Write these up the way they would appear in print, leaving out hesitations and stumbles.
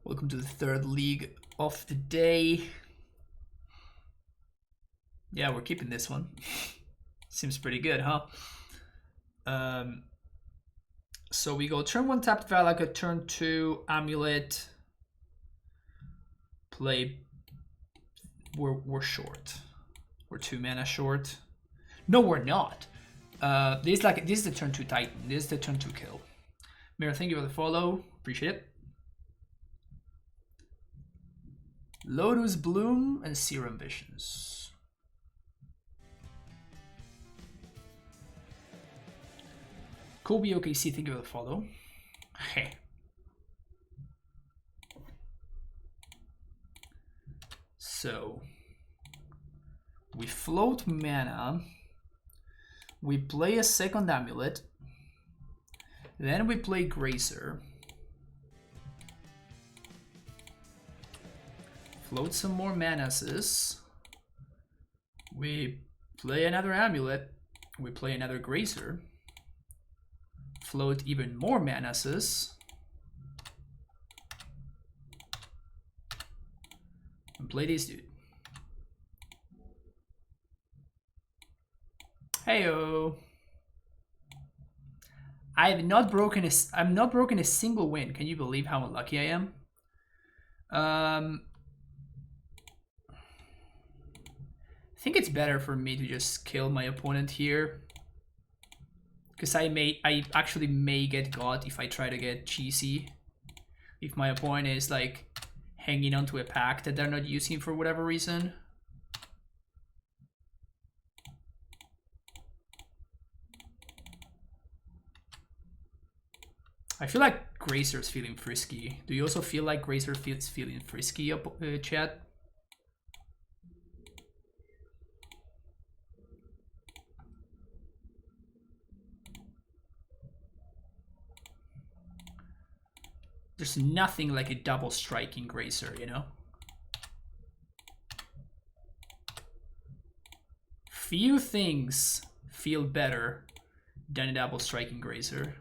Welcome to the third league of the day. Yeah, we're keeping this one. Seems pretty good, huh? So we go turn 1 tapped Velomachus, turn 2 AmuLIT. Play. We're short. We're 2 mana short. No, we're not. This is the turn 2 Titan. This is the turn 2 kill. Mirror, thank you for the follow. Appreciate it. Lotus Bloom and Serum Visions. Kobe OKC, thank you for the follow. Hey. So we float mana. We play a second AmuLIT. Then we play Grazer. Float some more Manases. We play another AmuLIT. We play another Grazer. Float even more Manases. And play this dude. Heyo. I'm not broken a single win. Can you believe how unlucky I am? I think it's better for me to just kill my opponent here, because I actually may get got if I try to get cheesy. If my opponent is like hanging onto a pack that they're not using for whatever reason. I feel like Grazer's feeling frisky. Do you also feel like Grazer feels feeling frisky, chat? There's nothing like a double striking Grazer, you know? Few things feel better than a double striking Grazer.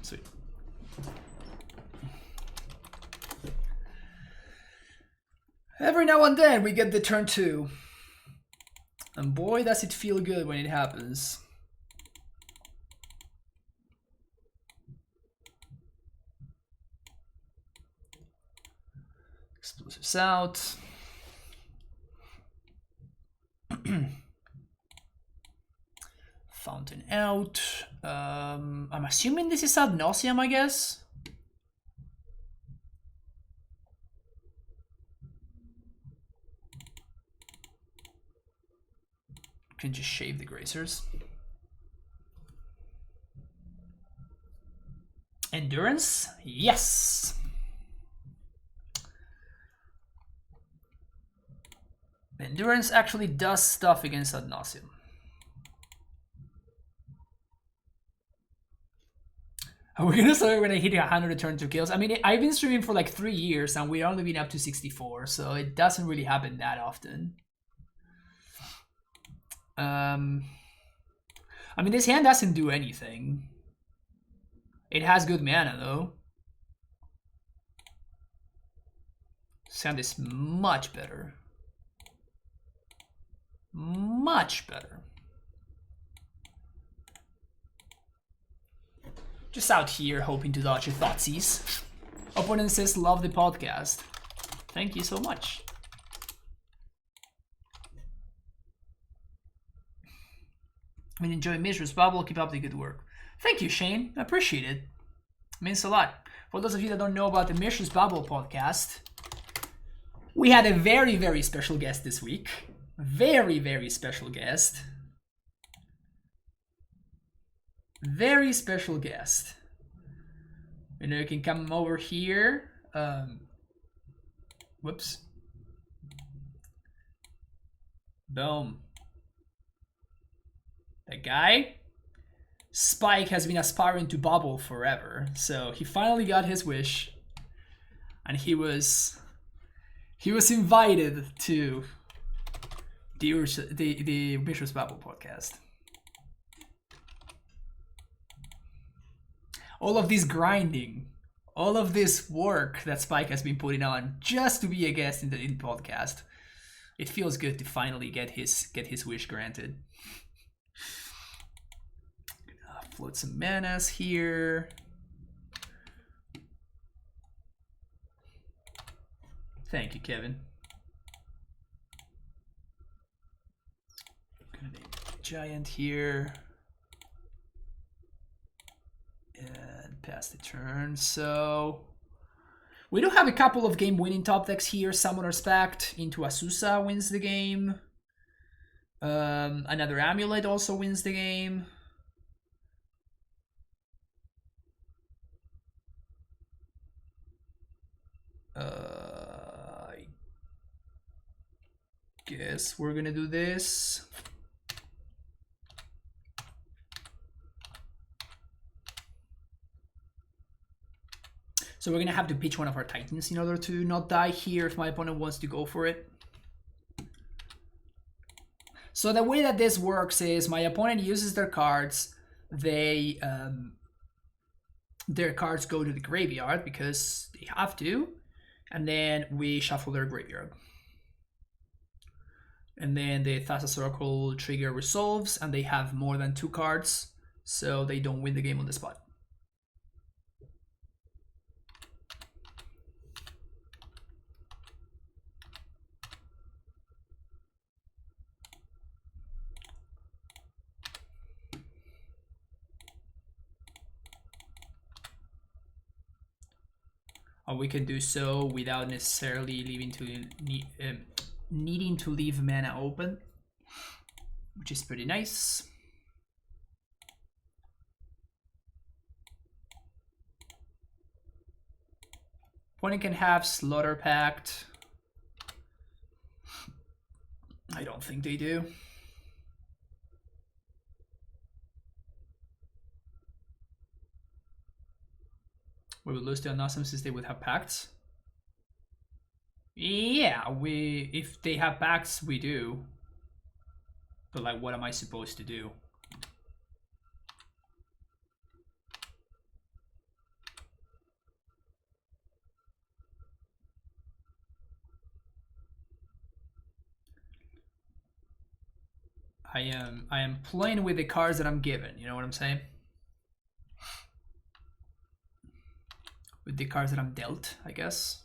Sweet. Every now and then we get the turn 2. And boy, does it feel good when it happens. Explosives out. Fountain out. I'm assuming this is Ad Nauseam, I guess. Can just shave the Grazers. Endurance? Yes! Endurance actually does stuff against Ad Nauseam. Are we gonna start when I hit 100 turn 2 kills? I mean, I've been streaming for like 3 years and we've only been up to 64, so it doesn't really happen that often. I mean, this hand doesn't do anything. It has good mana though. This hand is much better. Much better. Just out here hoping to dodge your thoughtseize. Opponent says, love the podcast. Thank you so much. I enjoy Mishra's Bubble. Keep up the good work. Thank you, Shane. I appreciate it. It means a lot. For those of you that don't know about the Mishra's Bubble podcast, we had a very, very special guest this week. Very, very special guest. Very special guest. You know, you can come over here. Whoops. Boom. That guy, Spike, has been aspiring to bubble forever. So he finally got his wish. And he was invited to the Bishop's Bubble podcast. All of this grinding, all of this work that Spike has been putting on just to be a guest in the podcast. It feels good to finally get his wish granted. Float some manas here. Thank you, Kevin. Gonna name Giant here. And pass the turn. So we do have a couple of game-winning top decks here. Summoner's Pact into Asusa wins the game. Another AmuLIT also wins the game. I guess we're gonna do this. So we're gonna have to pitch one of our Titans in order to not die here if my opponent wants to go for it. So the way that this works is my opponent uses their cards. They their cards go to the graveyard because they have to, and then we shuffle their graveyard. And then the Thassa's Oracle trigger resolves, and they have more than 2 cards, so they don't win the game on the spot. Or we can do so without necessarily needing to leave mana open, which is pretty nice. Opponent can have Slaughter Pact. I don't think they do. We would lose to Ad Nauseam since they would have pacts. Yeah, if they have pacts, we do. But like, what am I supposed to do? I am playing with the cards that I'm given. You know what I'm saying? With the cards that I'm dealt, I guess.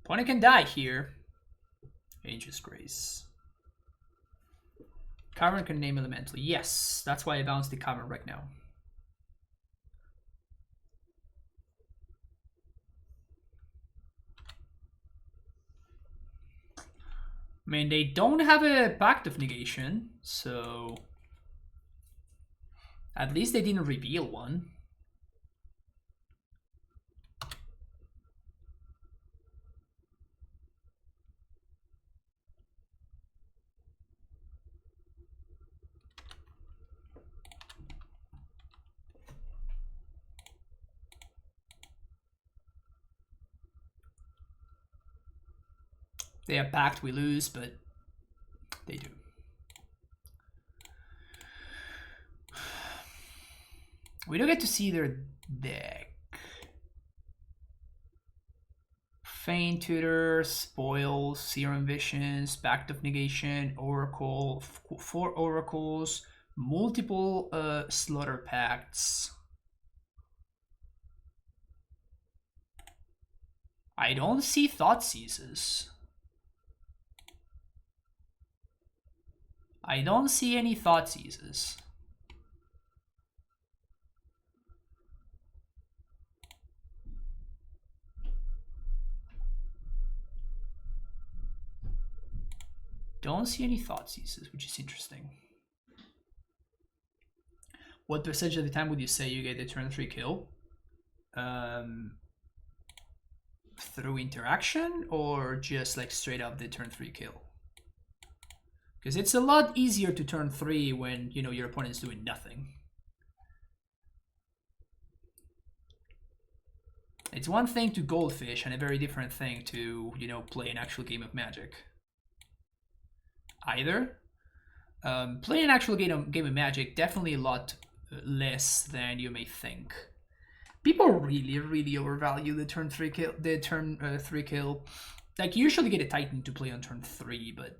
Opponent can die here. Angel's Grace. Cavern can name elemental. Yes, that's why I bounced the Cavern right now. I mean, they don't have a Pact of Negation, so at least they didn't reveal one. They have Pact, we lose, but they do. We don't get to see their deck. Feign Tutor, Spoils, Serum Visions, Pact of Negation, Oracle, 4 Oracles, multiple Slaughter Pacts. I don't see Thoughtseizes. I don't see any Thoughtseizes. Don't see any Thoughtseizes, which is interesting. What percentage of the time would you say you get the turn 3 kill? through interaction or just like straight up the turn 3 kill? Because it's a lot easier to turn 3 when, you know, your opponent's doing nothing. It's one thing to goldfish and a very different thing to, you know, play an actual game of Magic. Either. Playing an actual game of Magic, definitely a lot less than you may think. People really overvalue the turn 3 kill. Like, you usually get a Titan to play on turn 3, but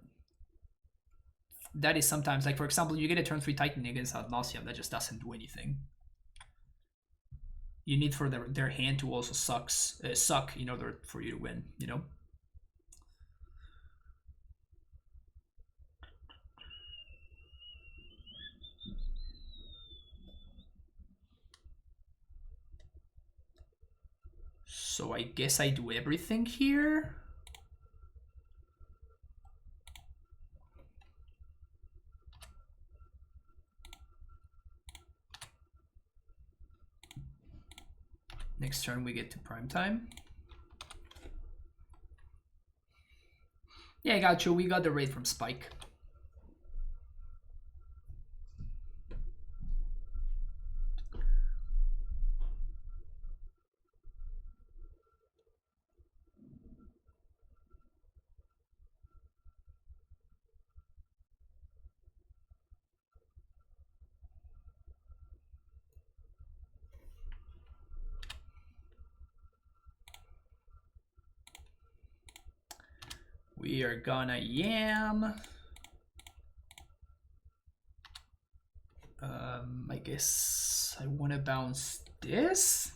that is sometimes, like, for example, you get a turn 3 Titan against Ad Nauseam, that just doesn't do anything. You need for their hand to also suck in order for you to win, you know? So I guess I do everything here. Next turn we get to prime time. Yeah, I got you. We got the raid from Spike. We are gonna yam. I guess I want to bounce this.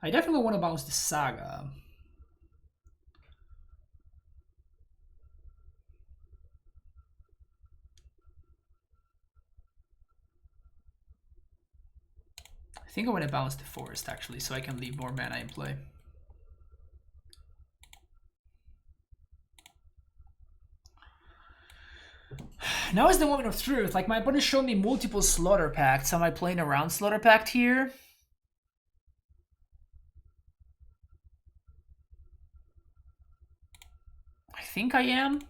I definitely want to bounce the Saga. I think I want to bounce the Forest actually, so I can leave more mana in play. Now is the moment of truth. Like, my opponent showed me multiple Slaughter Pacts. Am I playing around Slaughter Pact here? I think I am.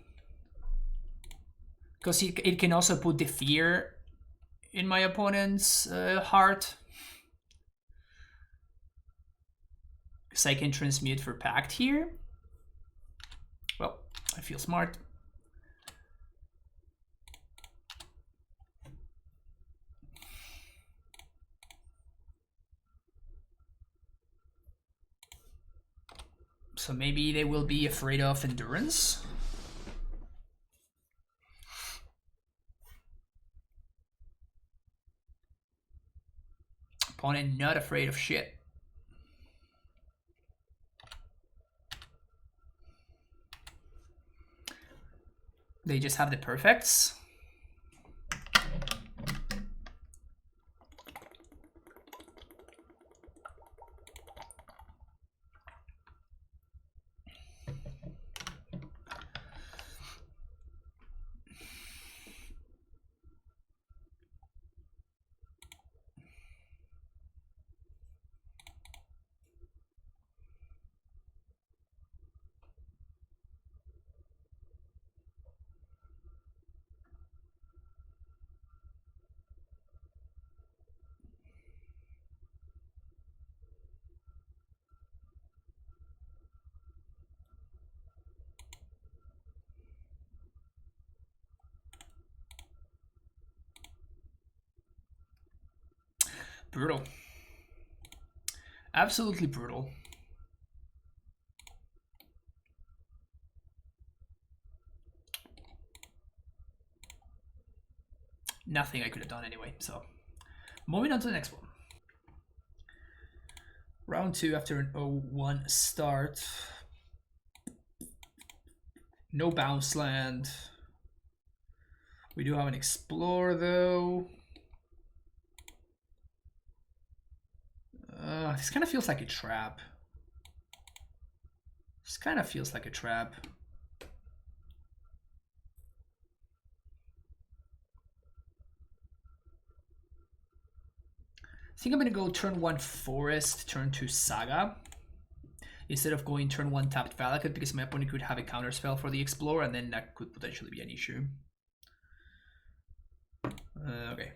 Because it can also put the fear in my opponent's heart. Because I can transmute for Pact here. Well, I feel smart. So maybe they will be afraid of Endurance. Opponent not afraid of shit. They just have the perfects. Brutal. Absolutely brutal. Nothing I could have done anyway, so moving on to the next one. Round 2 after an 0-1 start. No bounce land. We do have an Explore though. This kind of feels like a trap. This kind of feels like a trap. think I'm gonna go turn 1 Forest, turn 2 Saga. Instead of going turn 1 tapped Valakut, because my opponent could have a counter spell for the Explorer, and then that could potentially be an issue. Okay.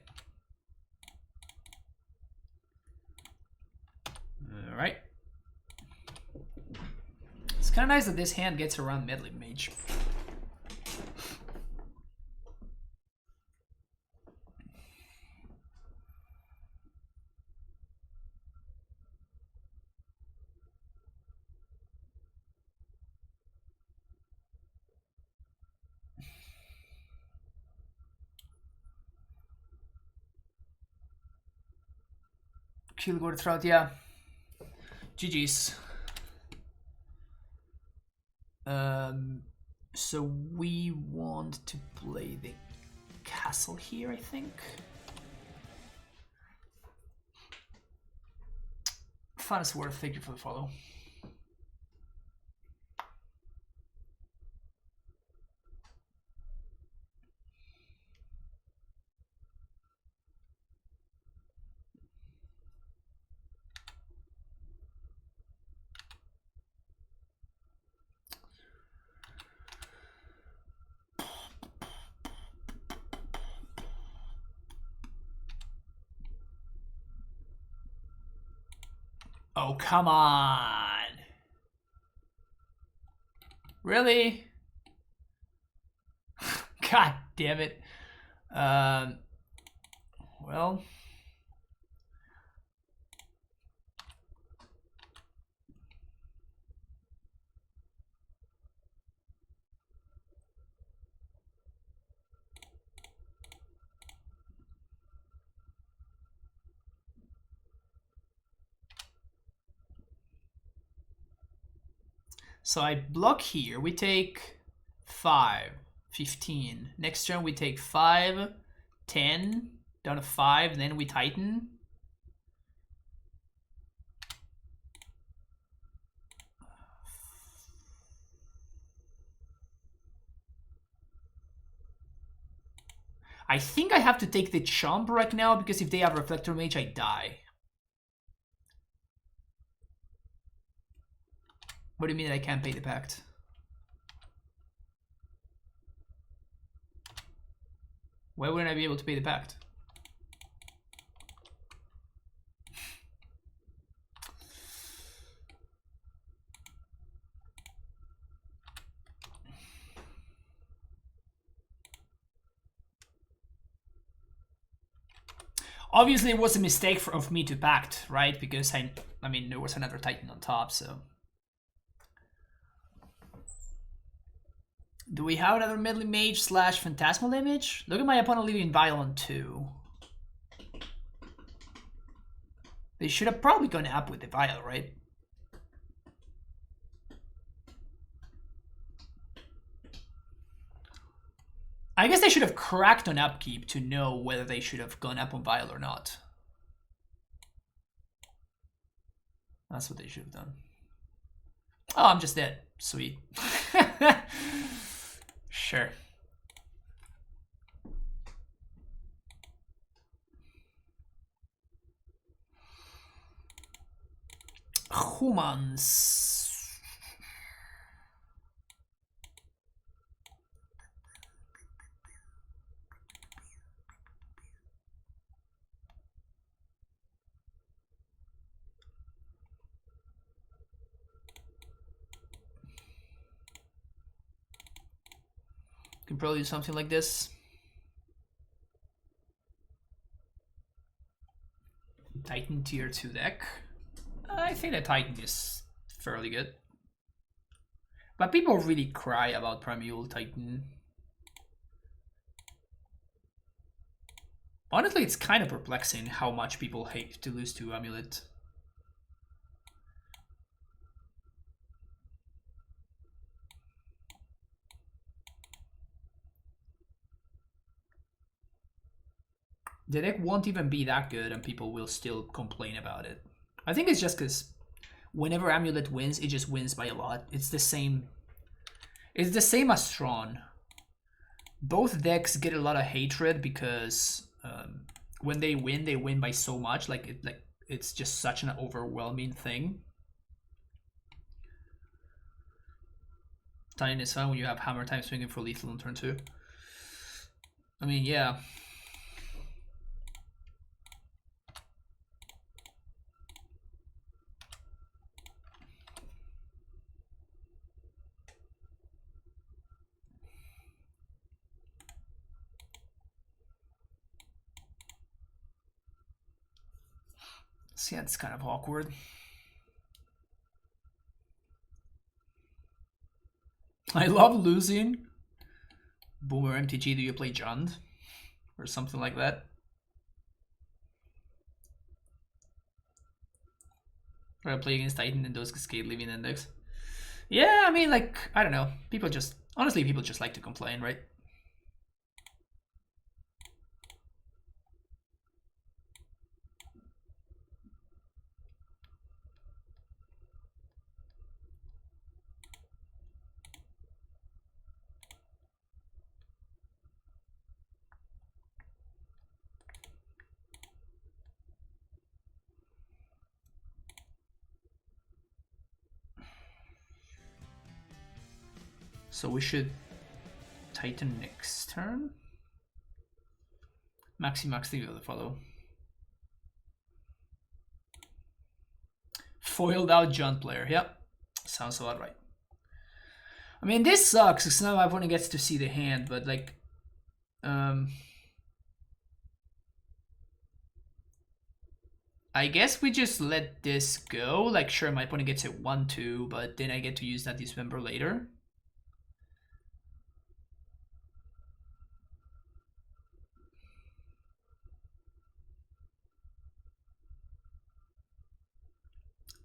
Alright. It's kind of nice that this hand gets around Meddling Mage. Kilgore Trout, yeah. GG's. So we want to play the castle here, I think. Farnsworth, thank you for the follow. Oh, come on. Really? God damn it. Well. So I block here. We take 5, 15. Next turn we take 5, 10, down to 5, and then we tighten. I think I have to take the Chomp right now, because if they have Reflector Mage, I die. What do you mean that I can't pay the pact? Why wouldn't I be able to pay the pact? Obviously, it was a mistake of me to pact, right? Because I mean, there was another Titan on top, so. Do we have another Meddling Mage / Phantasmal Image? Look at my opponent leaving Vial on 2. They should have probably gone up with the Vial, right? I guess they should have cracked on upkeep to know whether they should have gone up on Vial or not. That's what they should have done. Oh, I'm just dead. Sweet. Sure. Humans. Can probably do something like this. Titan tier 2 deck. I think that Titan is fairly good. But people really cry about Primeval Titan. Honestly, it's kind of perplexing how much people hate to lose to AmuLIT. The deck won't even be that good and people will still complain about it. I think it's just because whenever AmuLIT wins, it just wins by a lot. It's the same. It's the same as Tron. Both decks get a lot of hatred because when they win by so much. Like it's just such an overwhelming thing. Titan is fine when you have hammer time swinging for lethal on turn 2. I mean, yeah. So yeah, it's kind of awkward. I love losing. Boomer MTG, do you play Jund? Or something like that? Or I play against Titan and those Cascade Living Index. Yeah, I mean, like, I don't know. People just, honestly, people just like to complain, right? So we should Titan next turn. Max the other follow. Foiled out Jund player. Yep. Sounds about right. I mean, this sucks because now my opponent gets to see the hand, but like, I guess we just let this go. Like, sure, my opponent gets it 1-2, but then I get to use that dismember later.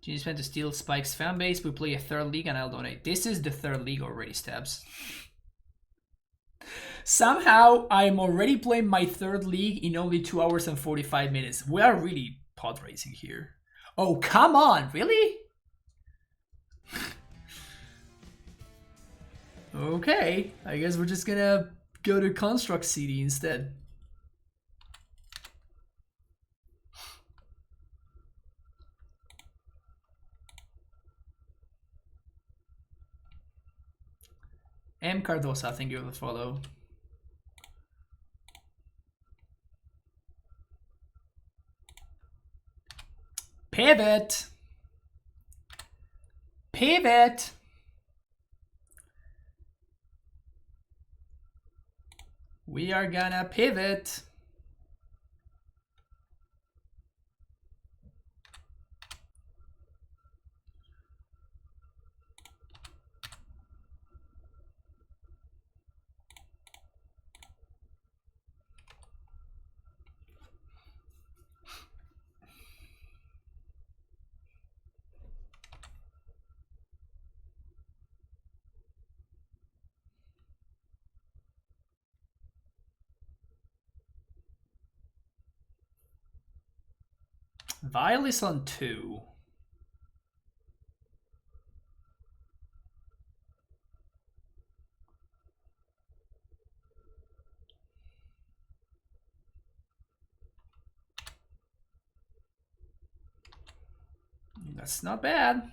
Genius went to steal Spike's fan base. We play a third league and I'll donate. This is the third league already, Stabs. Somehow I'm already playing my third league in only 2 hours and 45 minutes. We are really pod racing here. Oh, come on, really? Okay, I guess we're just gonna go to Construct CD instead. M. Cardosa, thank you for the follow. Pivot! Pivot! We are gonna pivot. Vile is on 2. That's not bad.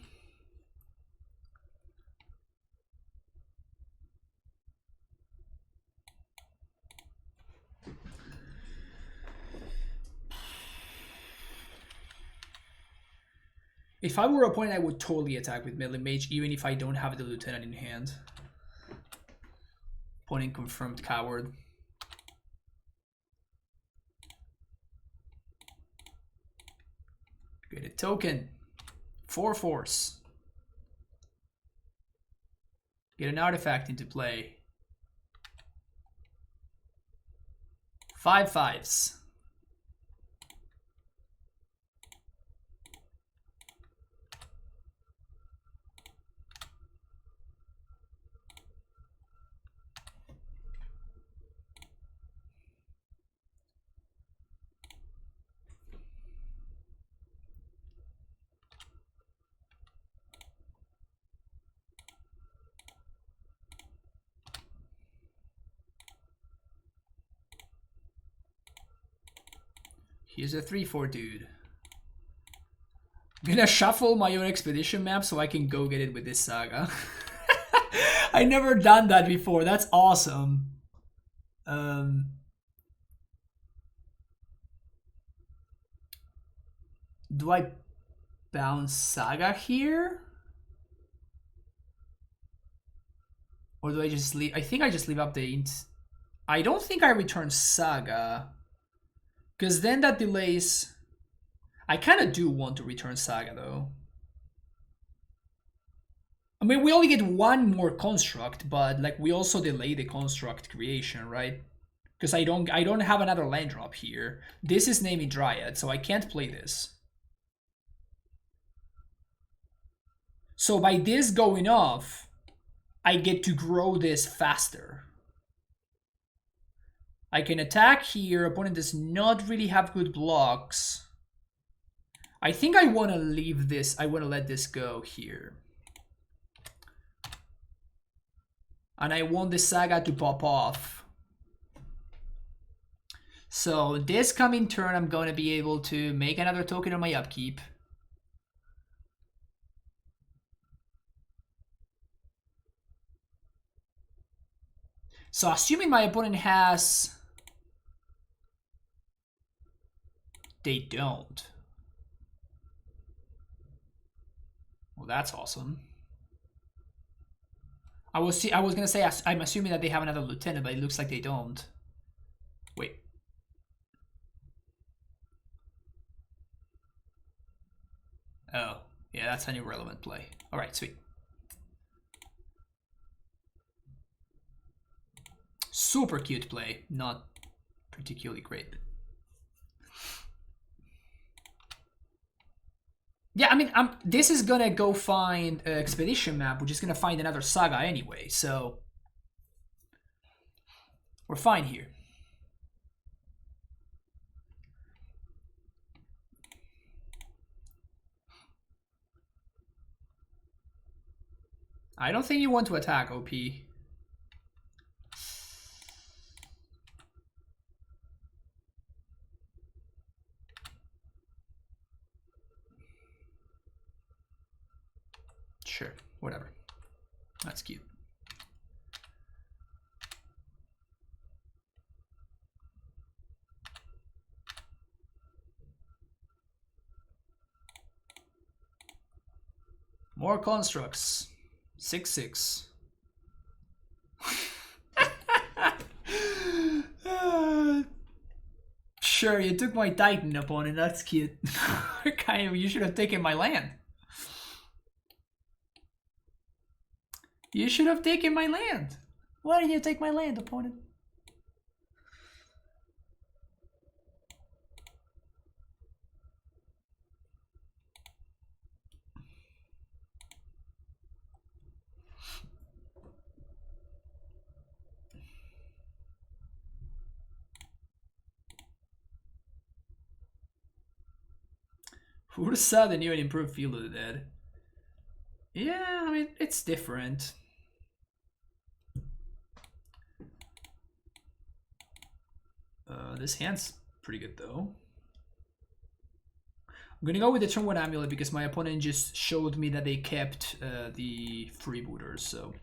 If I were a opponent, I would totally attack with Melee Mage, even if I don't have the Lieutenant in hand. Opponent confirmed coward. Get a token. 4 force. Get an artifact into play. 5 5s. Here's a 3/4 dude. I'm gonna shuffle my own expedition map so I can go get it with this saga. I never done that before. That's awesome. Do I bounce saga here? Or do I just leave? I think I just leave update. I don't think I return saga. Because then that delays... I kind of do want to return saga though. I mean, we only get one more construct, but like we also delay the construct creation, right? Because I don't have another land drop here. This is naming Dryad, so I can't play this. So by this going off, I get to grow this faster. I can attack here. Opponent does not really have good blocks. I think I want to leave this. I want to let this go here. And I want the saga to pop off. So this coming turn, I'm going to be able to make another token on my upkeep. So assuming my opponent has... They don't. Well, that's awesome. I was gonna say I'm assuming that they have another lieutenant, but it looks like they don't. Wait. Oh, yeah, that's an irrelevant play. All right, sweet. Super cute play, not particularly great. Yeah, I mean, this is gonna go find an expedition map, which is gonna find another saga anyway, so we're fine here. I don't think you want to attack, OP. Sure, whatever. That's cute. More constructs. 6/6. Sure, you took my Titan opponent. That's cute. Kind of, you should have taken my land. You should have taken my land. Why did you take my land, opponent? Ursa, the new and improved Field of the Dead. Yeah, I mean, it's different. This hand's pretty good, though. I'm gonna go with the turn 1 AmuLIT because my opponent just showed me that they kept the freebooters, so...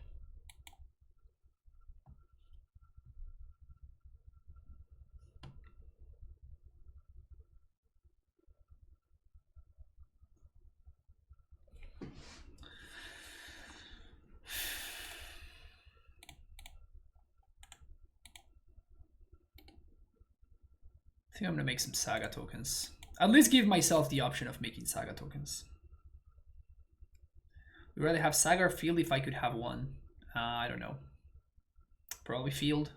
I think I'm gonna make some Saga tokens. At least give myself the option of making Saga tokens. Would rather have Saga or Field if I could have one. I don't know. Probably Field.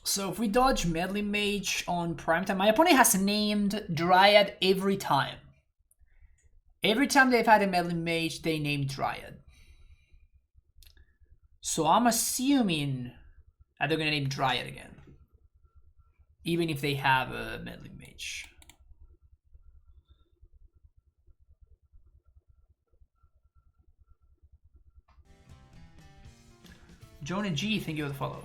So if we dodge Meddling Mage on primetime, my opponent has named Dryad every time. Every time they've had a Meddling Mage, they named Dryad. So I'm assuming that they're going to name Dryad again. even if they have a meddling mage. Jonah G, thank you for the follow.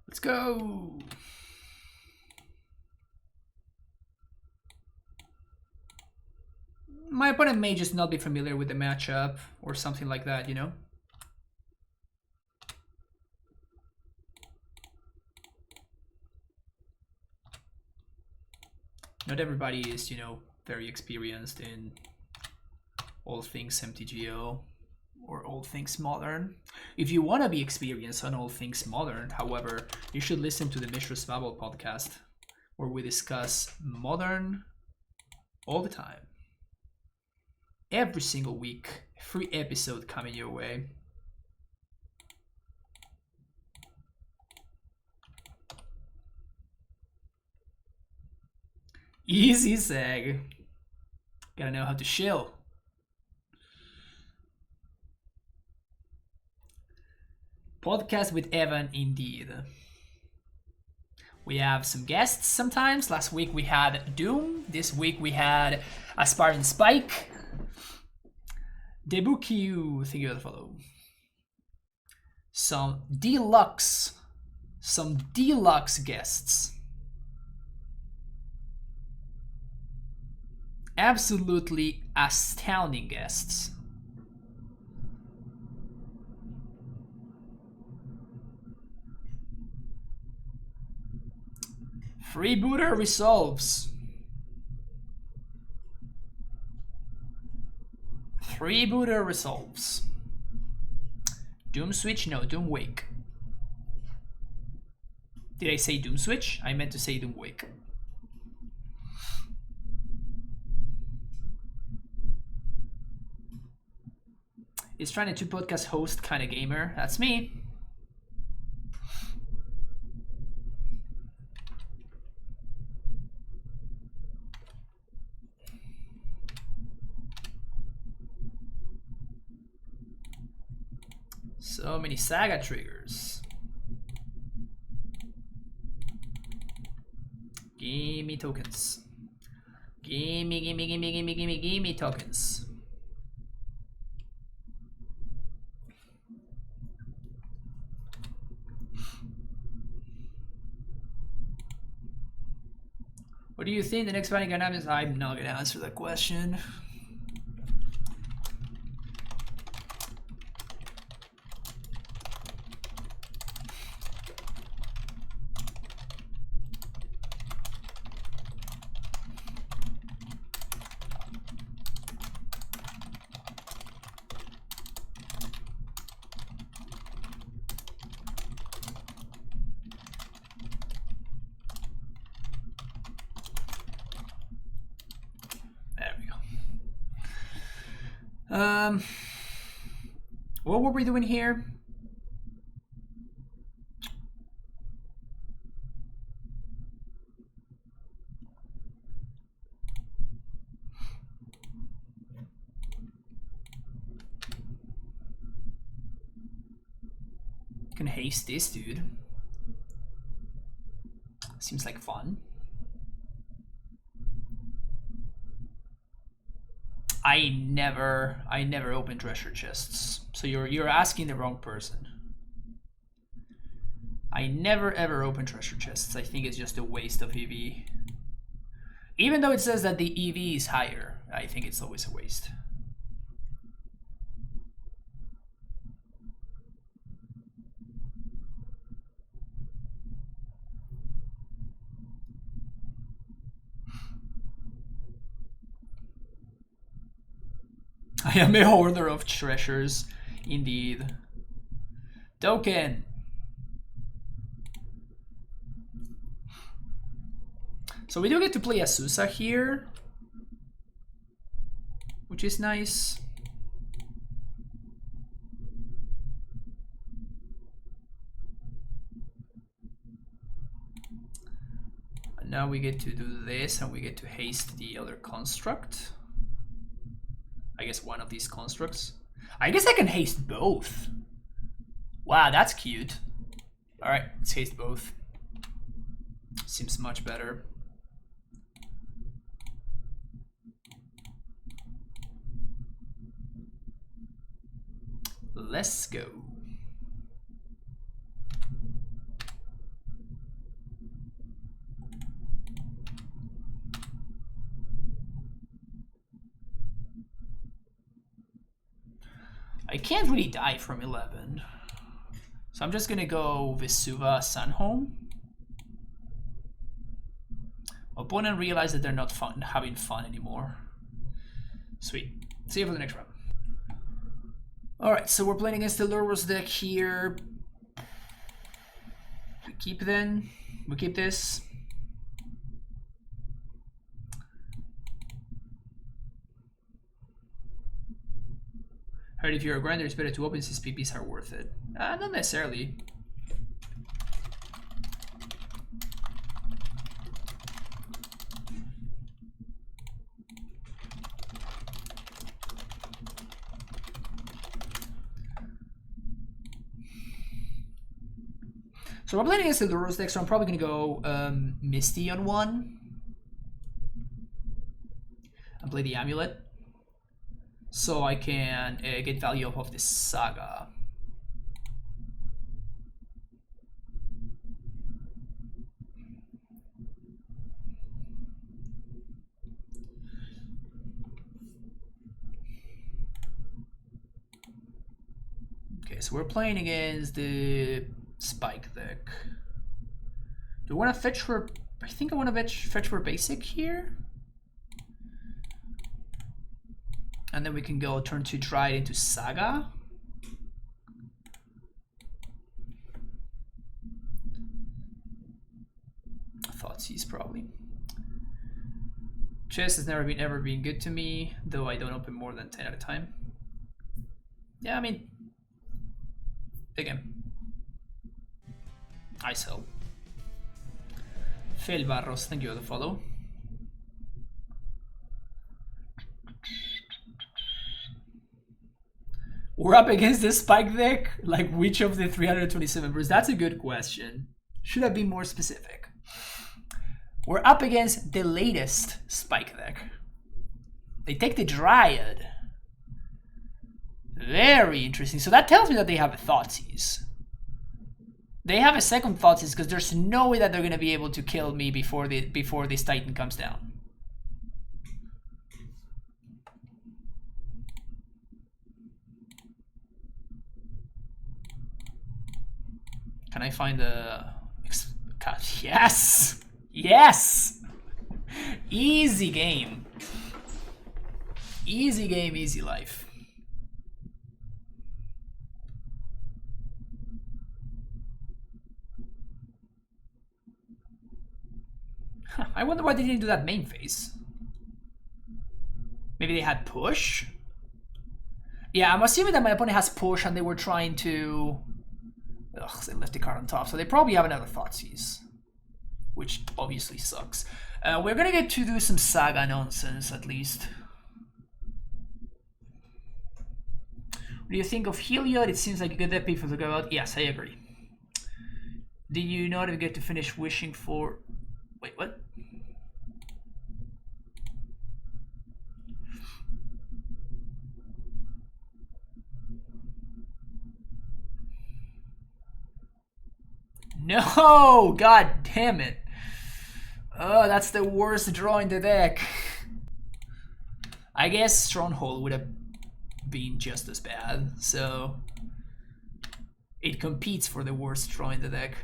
Let's go. My opponent may just not be familiar with the matchup or something like that, you know? Not everybody is, you know, very experienced in all things MTGO or all things modern. If you want to be experienced on all things modern, however, you should listen to the Mishra's Babble podcast, where we discuss modern all the time. Every single week, free episode coming your way. Easy seg. Gotta know how to shill. Podcast with Evan, indeed. We have some guests sometimes. Last week we had Doom. This week we had Aspiring Spike. Debukiu, thank you for the follow. Some deluxe guests. Absolutely astounding guests. Freebooter resolves. Freebooter resolves. Doom Switch? No, Doom Wake. Did I say Doom Switch? I meant to say Doom Wake. Is trying to podcast host kind of gamer. That's me. So many Saga triggers. Gimme tokens. Gimme tokens. What do you think the next fighting gonna is? I'm not gonna answer that question. What were we doing here? Can haste this dude. Seems like fun. I never open treasure chests. So you're asking the wrong person. I never ever open treasure chests. I think it's just a waste of EV. Even though it says that the EV is higher, I think it's always a waste. I am a hoarder of treasures, indeed. Token. So we do get to play Azusa here, which is nice. And now we get to do this, and we get to haste the other construct. I guess one of these constructs. I guess I can haste both. Wow, that's cute. Alright, let's haste both. Seems much better. Let's go. I can't really die from 11. So I'm just gonna go Vesuva Sunhome. Opponent realized that they're not having fun anymore. Sweet. See you for the next round. Alright, so we're playing against the Lurrus deck here. We keep then. We keep this. Heard if you're a grinder, it's better to open since PPs are worth it. Not necessarily. So we're playing against the Lurrus deck, so I'm probably going to go Misty on one. And play the AmuLIT. So I can get value off of this Saga. Okay, so we're playing against the Spike deck. Do I want to fetch for... I think I want to fetch for basic here. And then we can go turn 2 Dryad into Saga. Thoughtseize probably. Chess has never been good to me, though I don't open more than 10 at a time. Yeah, I mean, again, I sell. Phil Barros, thank you for the follow. We're up against the Spike deck? Like, which of the 327 members? That's a good question. Should I be more specific? We're up against the latest Spike deck. They take the Dryad. Very interesting. So that tells me that they have a Thoughtseize. They have a second Thoughtseize because there's no way that they're going to be able to kill me before this Titan comes down. Can I find the... God, yes! Yes! Easy game. Easy game, easy life. Huh, I wonder why they didn't do that main phase. Maybe they had push? Yeah, I'm assuming that my opponent has push and they were trying to... Ugh, they left the card on top, so they probably have another Thoughtseize, which obviously sucks. We're gonna get to do some Saga nonsense, at least. What do you think of Heliod? It seems like a good epic for the go out. Yes, I agree. Do you not even get to finish wishing for... Wait, what? No! God damn it. Oh, that's the worst draw in the deck. I guess Stronghold would have been just as bad, so it competes for the worst draw in the deck.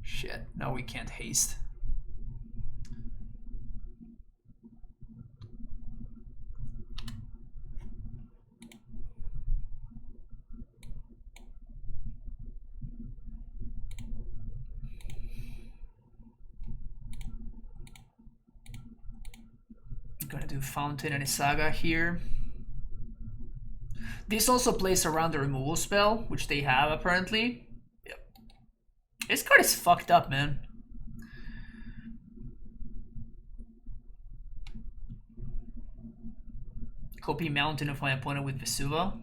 Shit, now we can't haste. gonna do Fountain and Isaga here. This also plays around the removal spell, which they have apparently. Yep. This card is fucked up, man. Copy Mountain of my opponent with Vesuva.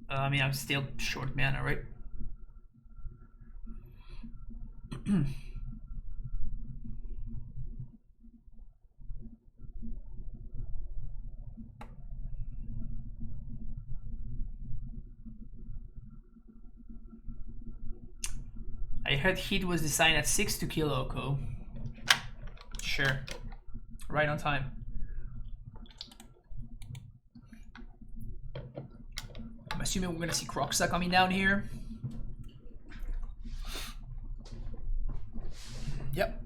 I mean, I'm still short mana, right? I heard Heat was designed at 6 to kill Oko. Sure. Right on time. I'm assuming we're gonna see Croxa coming down here. Yep.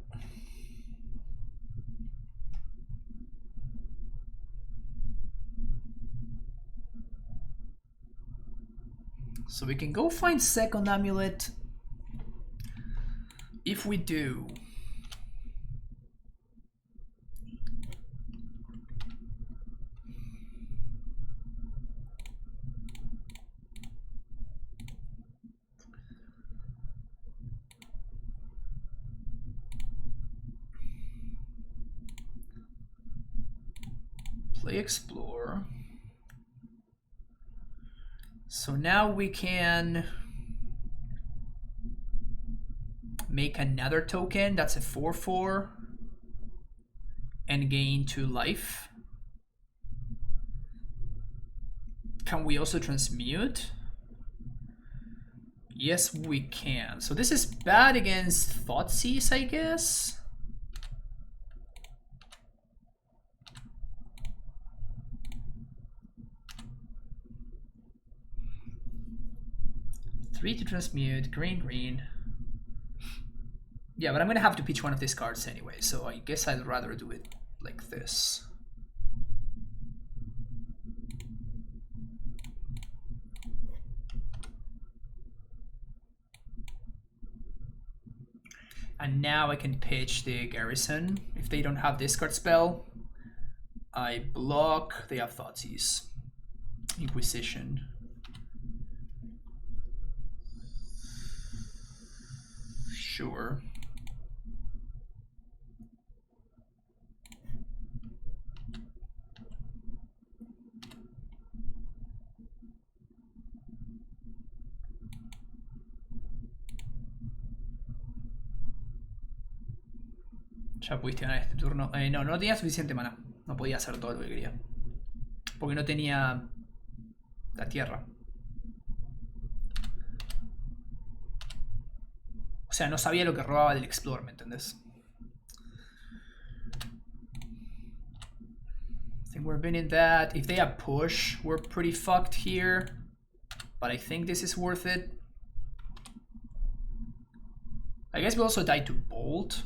So we can go find second AmuLIT. If we do, play Explore. So now we can make another token that's a 4/4 and gain 2 life. Can we also transmute? Yes, we can. So this is bad against Thoughtseize, I guess. Three to transmute, green, green. Yeah, but I'm gonna have to pitch one of these cards anyway, so I guess I'd rather do it like this. And now I can pitch the Garrison. If they don't have discard spell, I block. They have Thoughtseize. Inquisition. Sure. Ya pudiste ganar este turno. No, no tenía suficiente mana. No podía hacer todo lo que quería. Porque no tenía la tierra. O sea, no sabía lo que robaba del Explore, ¿me entendés? I think we're winning that. If they have push, we're pretty fucked here. But I think this is worth it. I guess we also died to Bolt.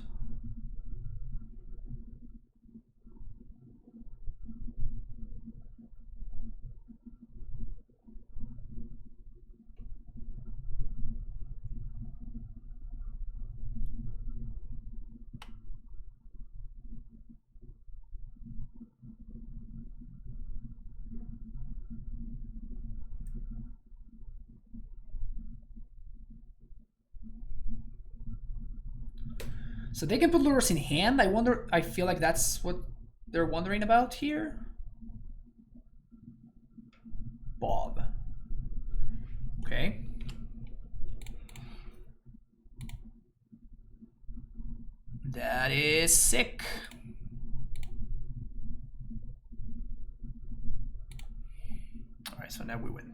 So they can put Lurrus in hand. I feel like that's what they're wondering about here. Bob. Okay. That is sick. All right, so now we win.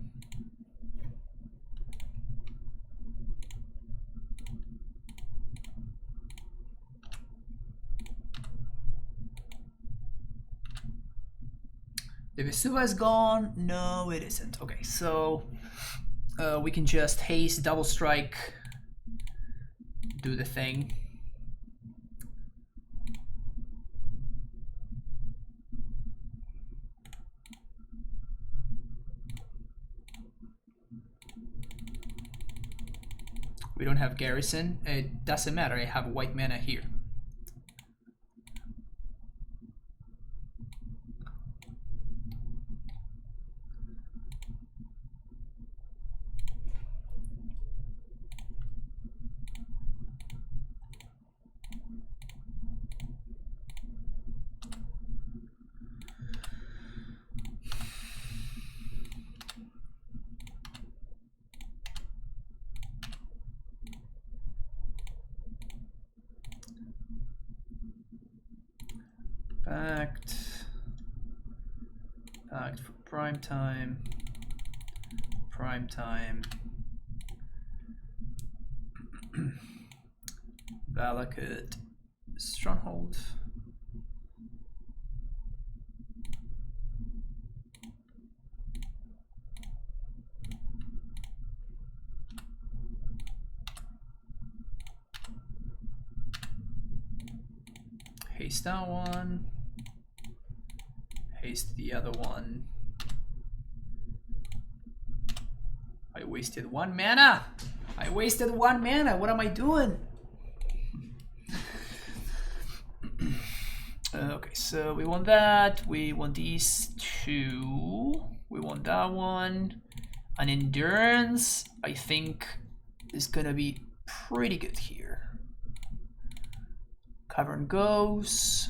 The Vesuva is gone. No, it isn't. Okay, so we can just haste, double strike, do the thing. We don't have Garrison. It doesn't matter. I have white mana here. Packed for prime time. Velomachus Stronghold. Haste that one. Haste the other one. I wasted 1 mana. What am I doing? Okay, so we want that. We want these two. We want that one. An endurance, I think, is gonna be pretty good here. Cavern goes.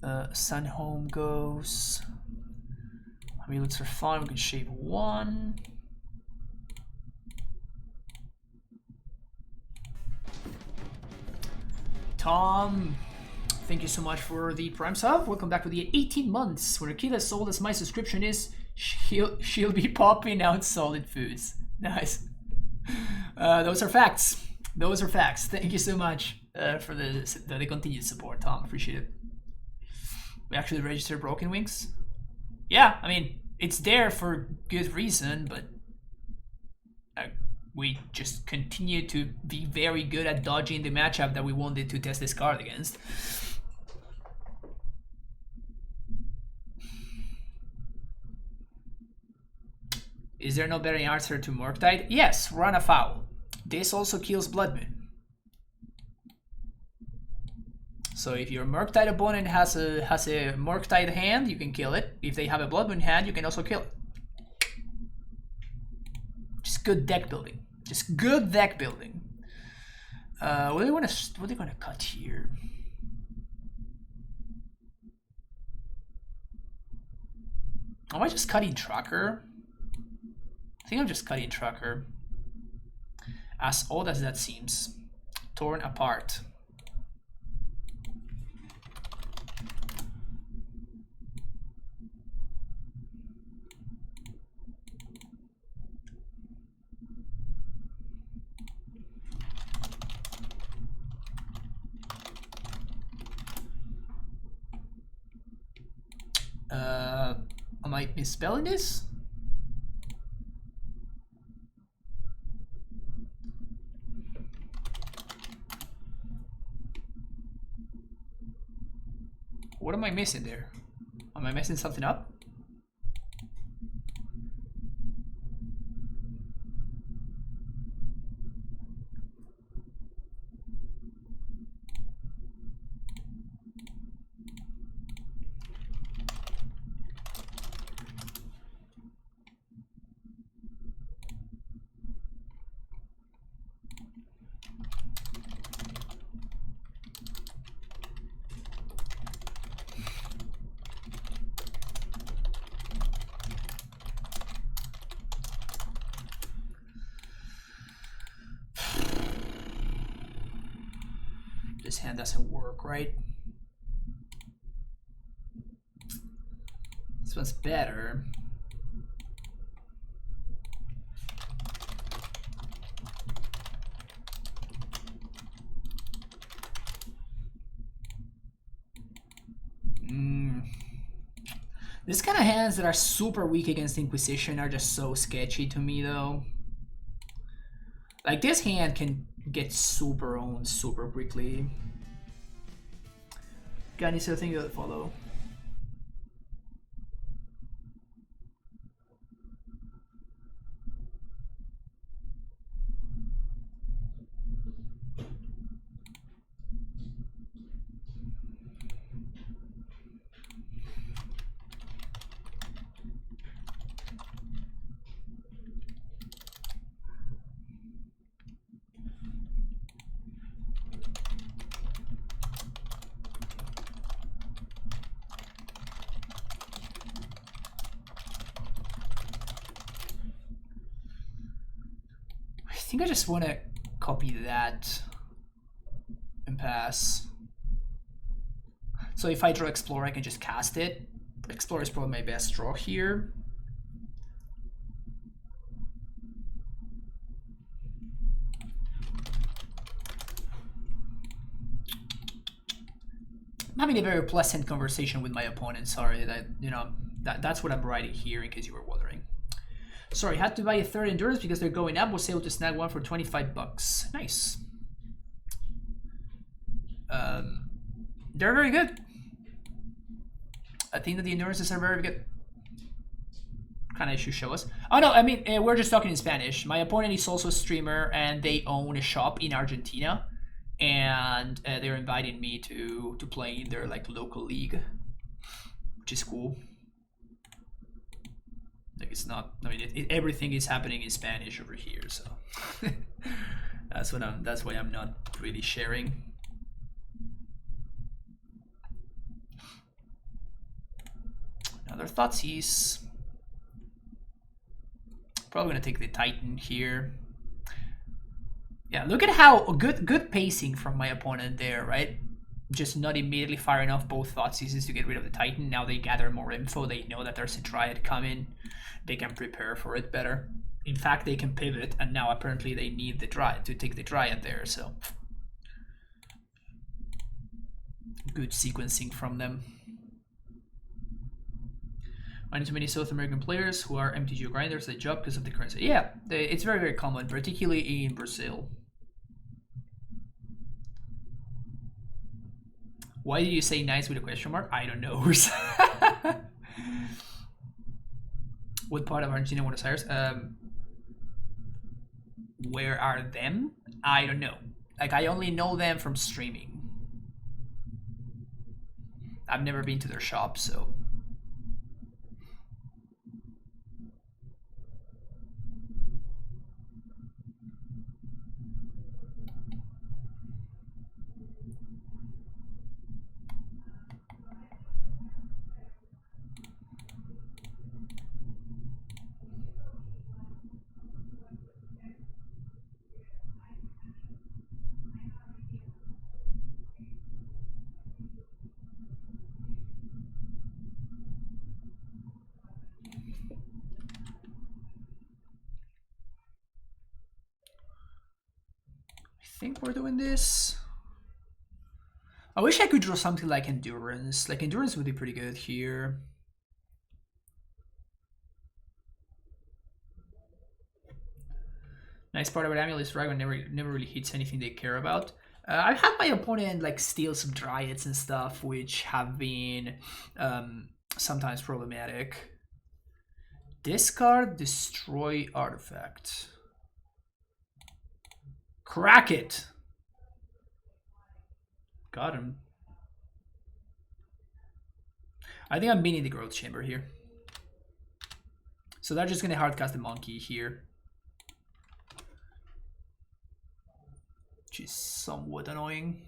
Sunhome goes. AmuLITs are fine. We can shave 1. Tom, thank you so much for the Prime sub. Welcome back to the 18 months. When Akita sold as my subscription is, she'll be popping out solid foods. Nice. Those are facts. Thank you so much for the continued support, Tom. Appreciate it. We actually registered Broken Wings. Yeah, I mean, it's there for good reason, but we just continue to be very good at dodging the matchup that we wanted to test this card against. Is there no better answer to Murktide? Yes, run afoul. This also kills Blood Moon. So if your Murktide opponent has a Murktide hand, you can kill it. If they have a Blood Moon hand, you can also kill it. Just good deck building. What do they want to cut here? Am I just cutting Tracker? I think I'm just cutting Tracker. As odd as that seems. Torn apart. Am I misspelling this? What am I missing there? Am I messing something up? This hand doesn't work, right? This one's better. These kind of hands that are super weak against Inquisition are just so sketchy to me, though. Like, this hand can get super owned super quickly. Got any sort of thing to follow? I think I just want to copy that and pass. So if I draw Explore, I can just cast it. Explore is probably my best draw here. I'm having a very pleasant conversation with my opponent. Sorry, that's what I'm writing here in case you were wondering. Sorry, had to buy a third endurance because they're going up. Was able to snag one for 25 bucks. Nice. They're very good. I think that the endurances are very good. Kind of should show us. Oh no, I mean we're just talking in Spanish. My opponent is also a streamer, and they own a shop in Argentina, and they're inviting me to play in their like local league, which is cool. Like it's not. I mean, everything is happening in Spanish over here, so that's why I'm not really sharing. Another Thoughtseize. Probably gonna take the Titan here. Yeah, look at how good pacing from my opponent there, right? Just not immediately firing off both Thoughtseizes to get rid of the Titan. Now they gather more info. They know that there's a Dryad coming. They can prepare for it better. In fact, they can pivot, and now apparently they need the Dryad to take the Dryad there, so good sequencing from them. I know too many South American players who are MTGO grinders they job because of the currency. Yeah, it's very, very common, particularly in Brazil. Why do you say nice with a question mark? I don't know. What part of Argentina, Buenos Aires? Where are them? I don't know. Like, I only know them from streaming. I've never been to their shop, so... I think we're doing this. I wish I could draw something like Endurance. Like, Endurance would be pretty good here. Nice part about AmuLIT is Dragon never really hits anything they care about. I've had my opponent like steal some Dryads and stuff, which have been sometimes problematic. Discard, destroy artifact. Crack it! Got him. I think I'm meaning the Growth Chamber here. So they're just gonna hardcast the Monke here. Which is somewhat annoying.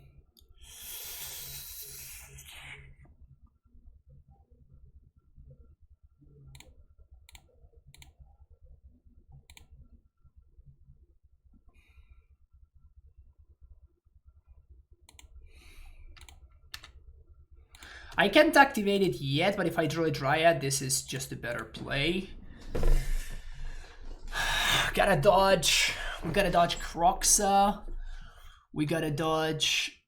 I can't activate it yet, but if I draw a Dryad, this is just a better play. Gotta dodge. We gotta dodge Croxa. We gotta dodge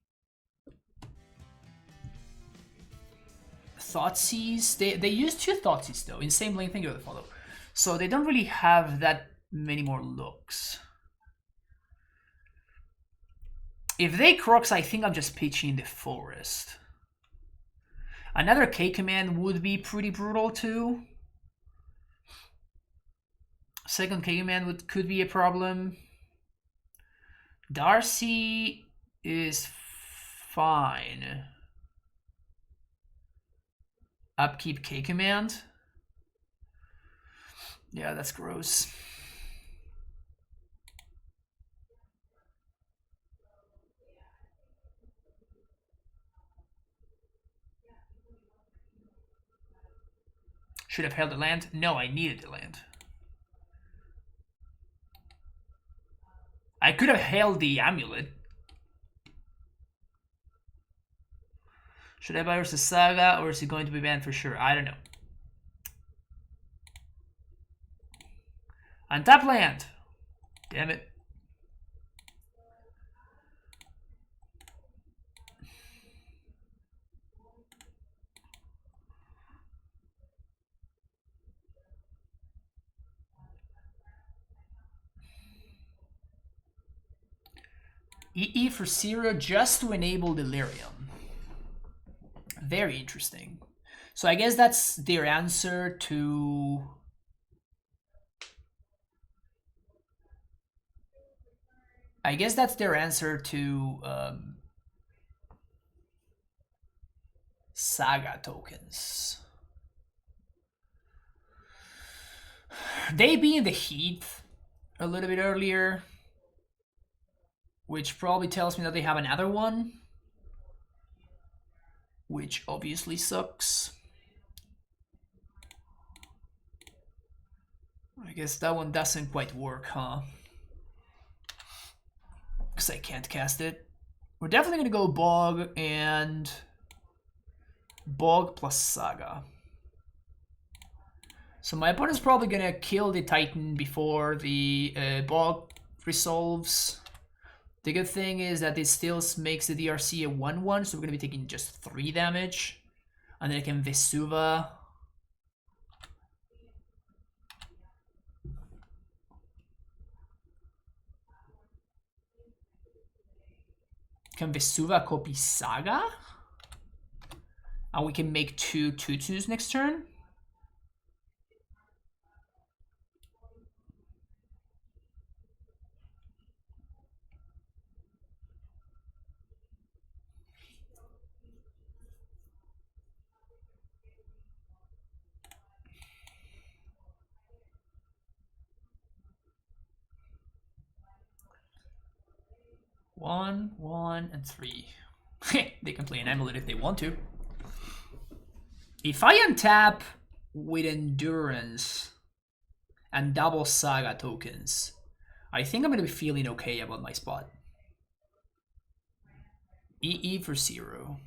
Thoughtseize. They use 2 Thoughtseize though, in same lane. Thank you for the follow. So they don't really have that many more looks. If they Crocs, I think I'm just pitching the Forest. Another K command would be pretty brutal too. Second K command could be a problem. Darcy is fine. Upkeep K command. Yeah, that's gross. Should have held the land. No, I needed the land. I could have held the AmuLIT. Should I buy Ursa Saga, or is it going to be banned for sure? I don't know. Untap land. Damn it. EE for 0 just to enable Delirium. Very interesting. So I guess that's their answer to... I guess that's their answer to Saga tokens. They be in the heat a little bit earlier, which probably tells me that they have another one, which obviously sucks. I guess that one doesn't quite work, huh? Because I can't cast it. We're definitely going to go Bog and Bog plus Saga. So my opponent's probably going to kill the Titan before the Bog resolves. The good thing is that it still makes the DRC a 1-1, so we're going to be taking just 3 damage. And then I can Vesuva. Can Vesuva copy Saga? And we can make 2 2/2s next turn. One, and 3. They can play an AmuLIT if they want to. If I untap with Endurance and double Saga tokens, I think I'm going to be feeling okay about my spot. EE for 0.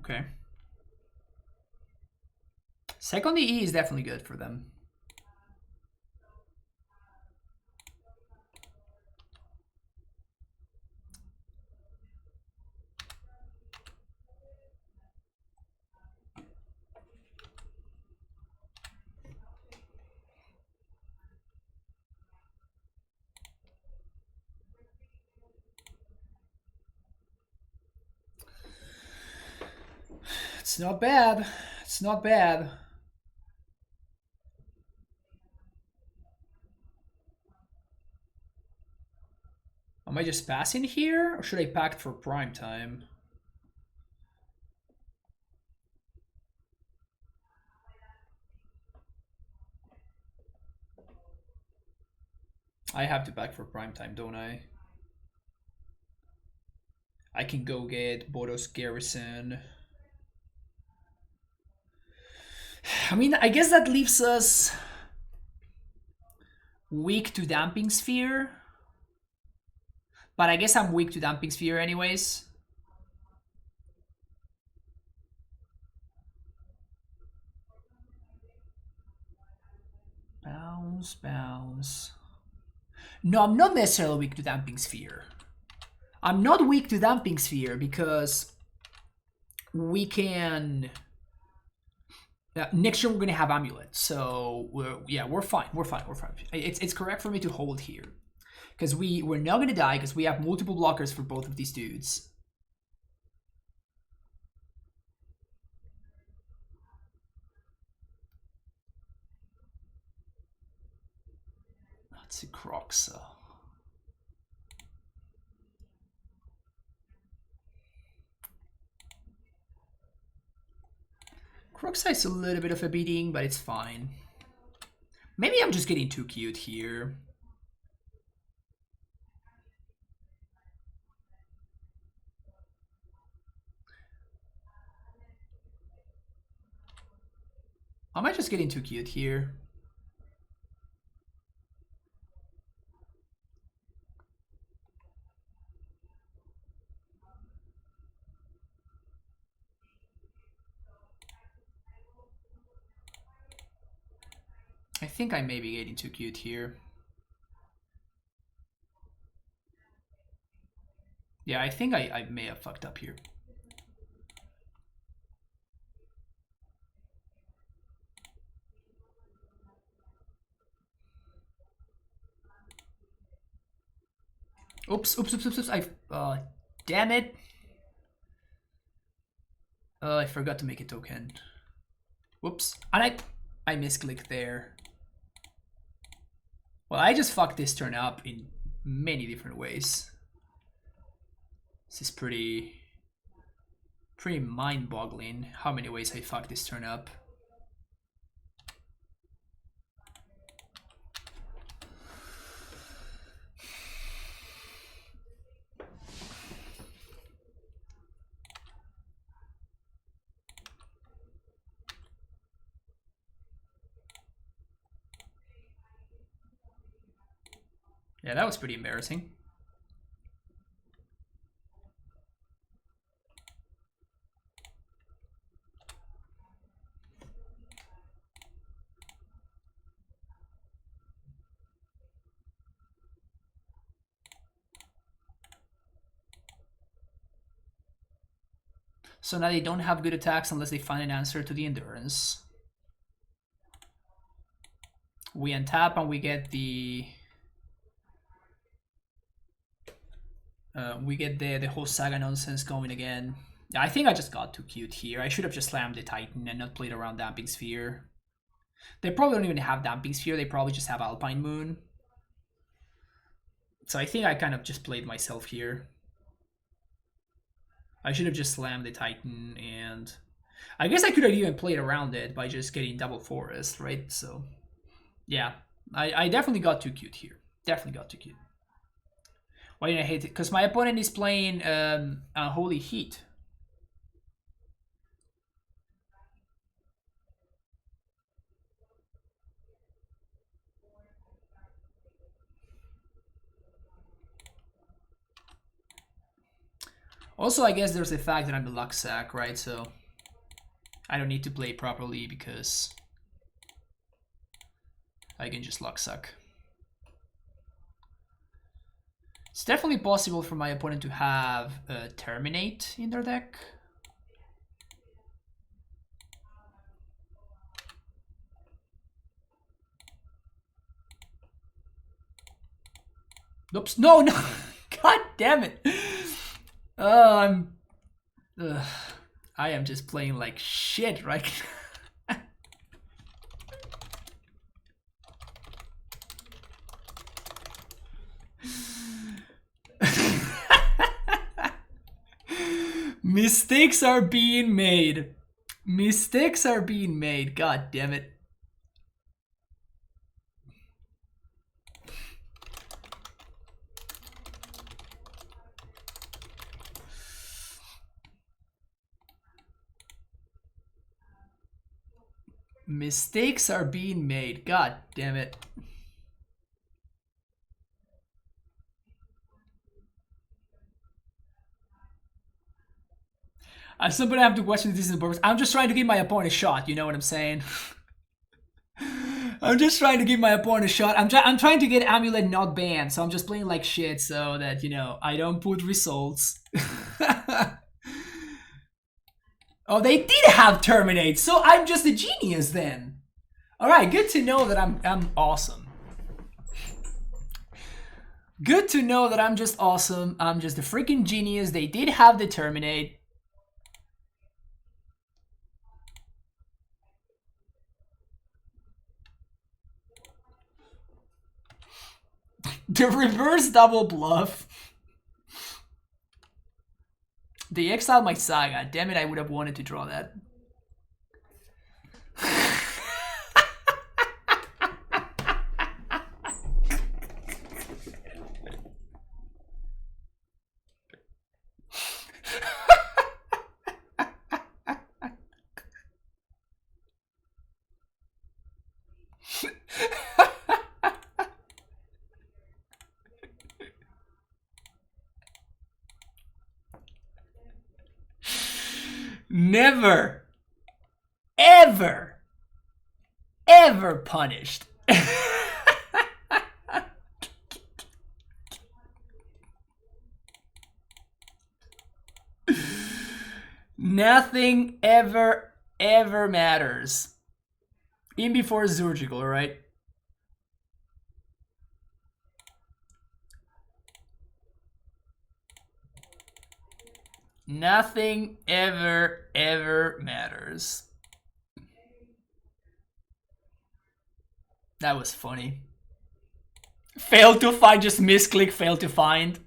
Okay. Second EE is definitely good for them. It's not bad. It's not bad. Am I just passing here, or should I pact for prime time? I have to pact for prime time, don't I? I can go get Boros Garrison. I mean, I guess that leaves us weak to Damping Sphere. But I guess I'm weak to Damping Sphere anyways. Bounce, bounce. No, I'm not necessarily weak to Damping Sphere. I'm not weak to Damping Sphere because we can... next year we're going to have AmuLIT, so we're fine. We're fine. It's correct for me to hold here. Because we're not going to die because we have multiple blockers for both of these dudes. That's a Croxa. Croxa is a little bit of a beating, but it's fine. Maybe I'm just getting too cute here. Am I just getting too cute here? I think I may be getting too cute here. Yeah, I think I may have fucked up here. Oops, oops, oops, oops, oops. Damn it. I forgot to make a token. Whoops. And I misclicked there. Well, I just fucked this turn up in many different ways. This is pretty mind-boggling how many ways I fucked this turn up. Yeah, that was pretty embarrassing. So now they don't have good attacks unless they find an answer to the endurance. We untap and we get the whole saga nonsense going again. I think I just got too cute here. I should have just slammed the Titan and not played around Damping Sphere. They probably don't even have Damping Sphere. They probably just have Alpine Moon. So I think I kind of just played myself here. I should have just slammed the Titan, and I guess I could have even played around it by just getting double forest, right? So yeah, I definitely got too cute here. Definitely got too cute. Why did I hate it? Because my opponent is playing Holy Heat. Also, I guess there's the fact that I'm the luck sack, right? So I don't need to play properly because I can just luck suck. It's definitely possible for my opponent to have Terminate in their deck. Oops, no, no, god damn it. I am just playing like shit right now. Mistakes are being made. Mistakes are being made. God damn it. Mistakes are being made. God damn it. Somebody have to question this in purpose. I'm just trying to give my opponent a shot. You know what I'm saying? I'm just trying to give my opponent a shot. I'm trying to get AmuLIT not banned, so I'm just playing like shit so that, you know, I don't put results. Oh, they did have Terminate, so I'm just a genius then. All right, good to know that I'm awesome. Good to know that I'm just awesome. I'm just a freaking genius. They did have the Terminate. The reverse double bluff. They exiled my Saga. Damn it, I would have wanted to draw that. Never, ever ever punished. Nothing ever matters. In before surgical, right? Nothing ever matters. That was funny. Failed to find, just misclick, failed to find.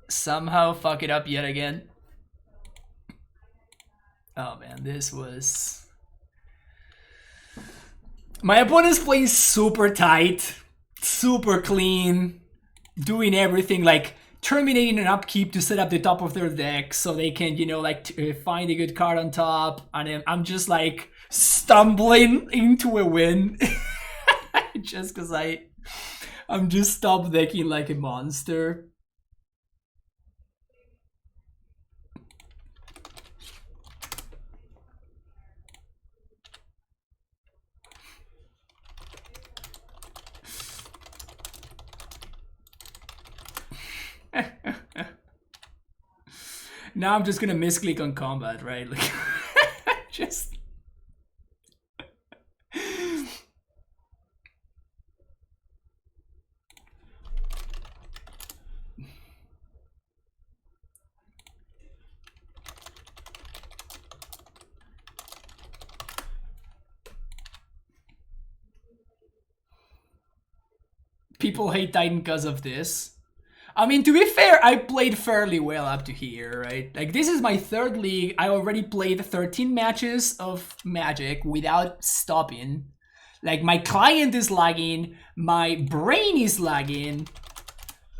Somehow fuck it up yet again. Oh man, this was... My opponent's playing super tight, super clean, doing everything, like terminating an upkeep to set up the top of their deck so they can, you know, like find a good card on top. And I'm just like stumbling into a win just because I'm just stop decking like a monster. Now I'm just gonna misclick on combat, right? Like, just... People hate Titan because of this. I mean, to be fair, I played fairly well up to here, right? Like, this is my third league. I already played 13 matches of Magic without stopping. Like, my client is lagging. My brain is lagging.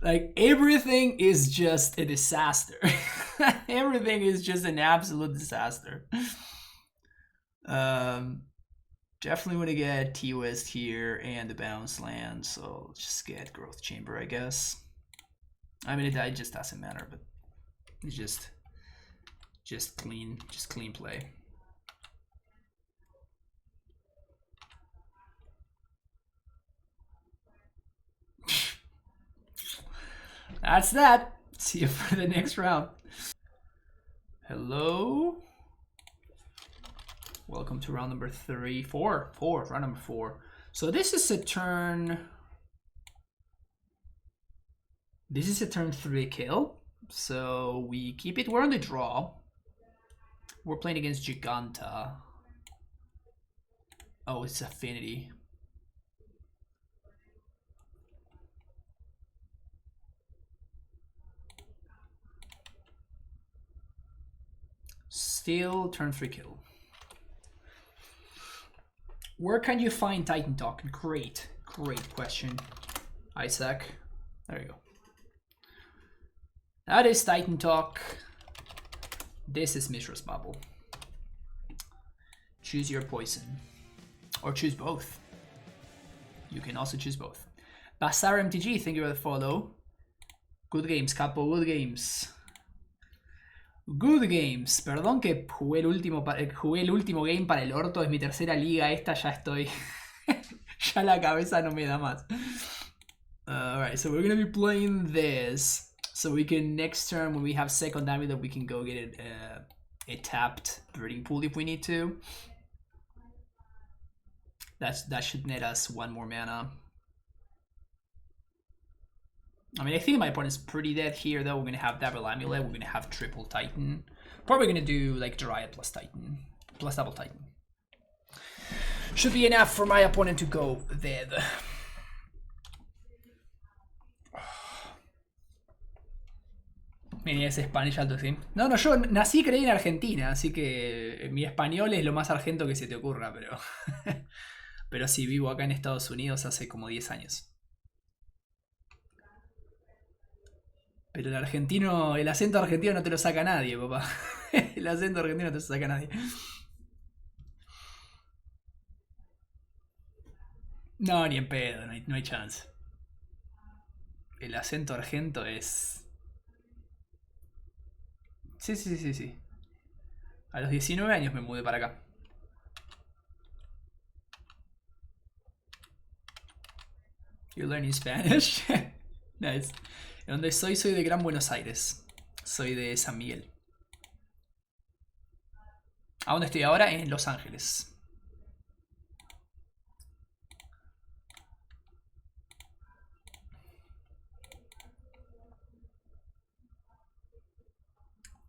Like, everything is just a disaster. Everything is just an absolute disaster. Definitely want to get T-West here and the bounce land, so let's just get Growth Chamber, I guess. I mean, it just doesn't matter, but it's just clean play. That's that. See you for the next round. Hello. Welcome to round number 4, round number 4. So this is a turn... This is a turn 3 kill. So we keep it, we're on the draw. We're playing against Jegantha. Oh, it's Affinity. Still turn 3 kill. Where can you find Titan Talk? Great question, Isaac. There you go. That is Titan Talk. This is Mishra's Bubble. Choose your poison. Or choose both. You can also choose both. Basar MTG, thank you for the follow. Good games, Capo, good games. Good games. Perdón que jugué el último game para el orto. Es mi tercera liga esta, ya estoy... ya la cabeza no me da más. Alright, so we're gonna be playing this. So we can, next turn, when we have second damage, that we can go get a tapped breeding pool if we need to. That should net us 1 more mana. I mean, I think my opponent's pretty dead here, though. We're going to have Double Amulet. We're going to have Triple Titan. Probably going to do, like, Dryad plus Titan. Plus Double Titan. Should be enough for my opponent to go dead. Mira, ese Spanish Alto Sim. No, yo nací y creí en Argentina, así que mi español es lo más argento que se te ocurra, pero... pero sí, vivo acá en Estados Unidos hace como 10 años. Pero el acento argentino no te lo saca nadie, papá. El acento argentino no te lo saca nadie. No, ni en pedo, no hay chance. El acento argento es... Sí. A los 19 años me mudé para acá. You're learning Spanish. Nice. ¿De dónde soy? Soy de Gran Buenos Aires. Soy de San Miguel. ¿A dónde estoy ahora? En Los Ángeles.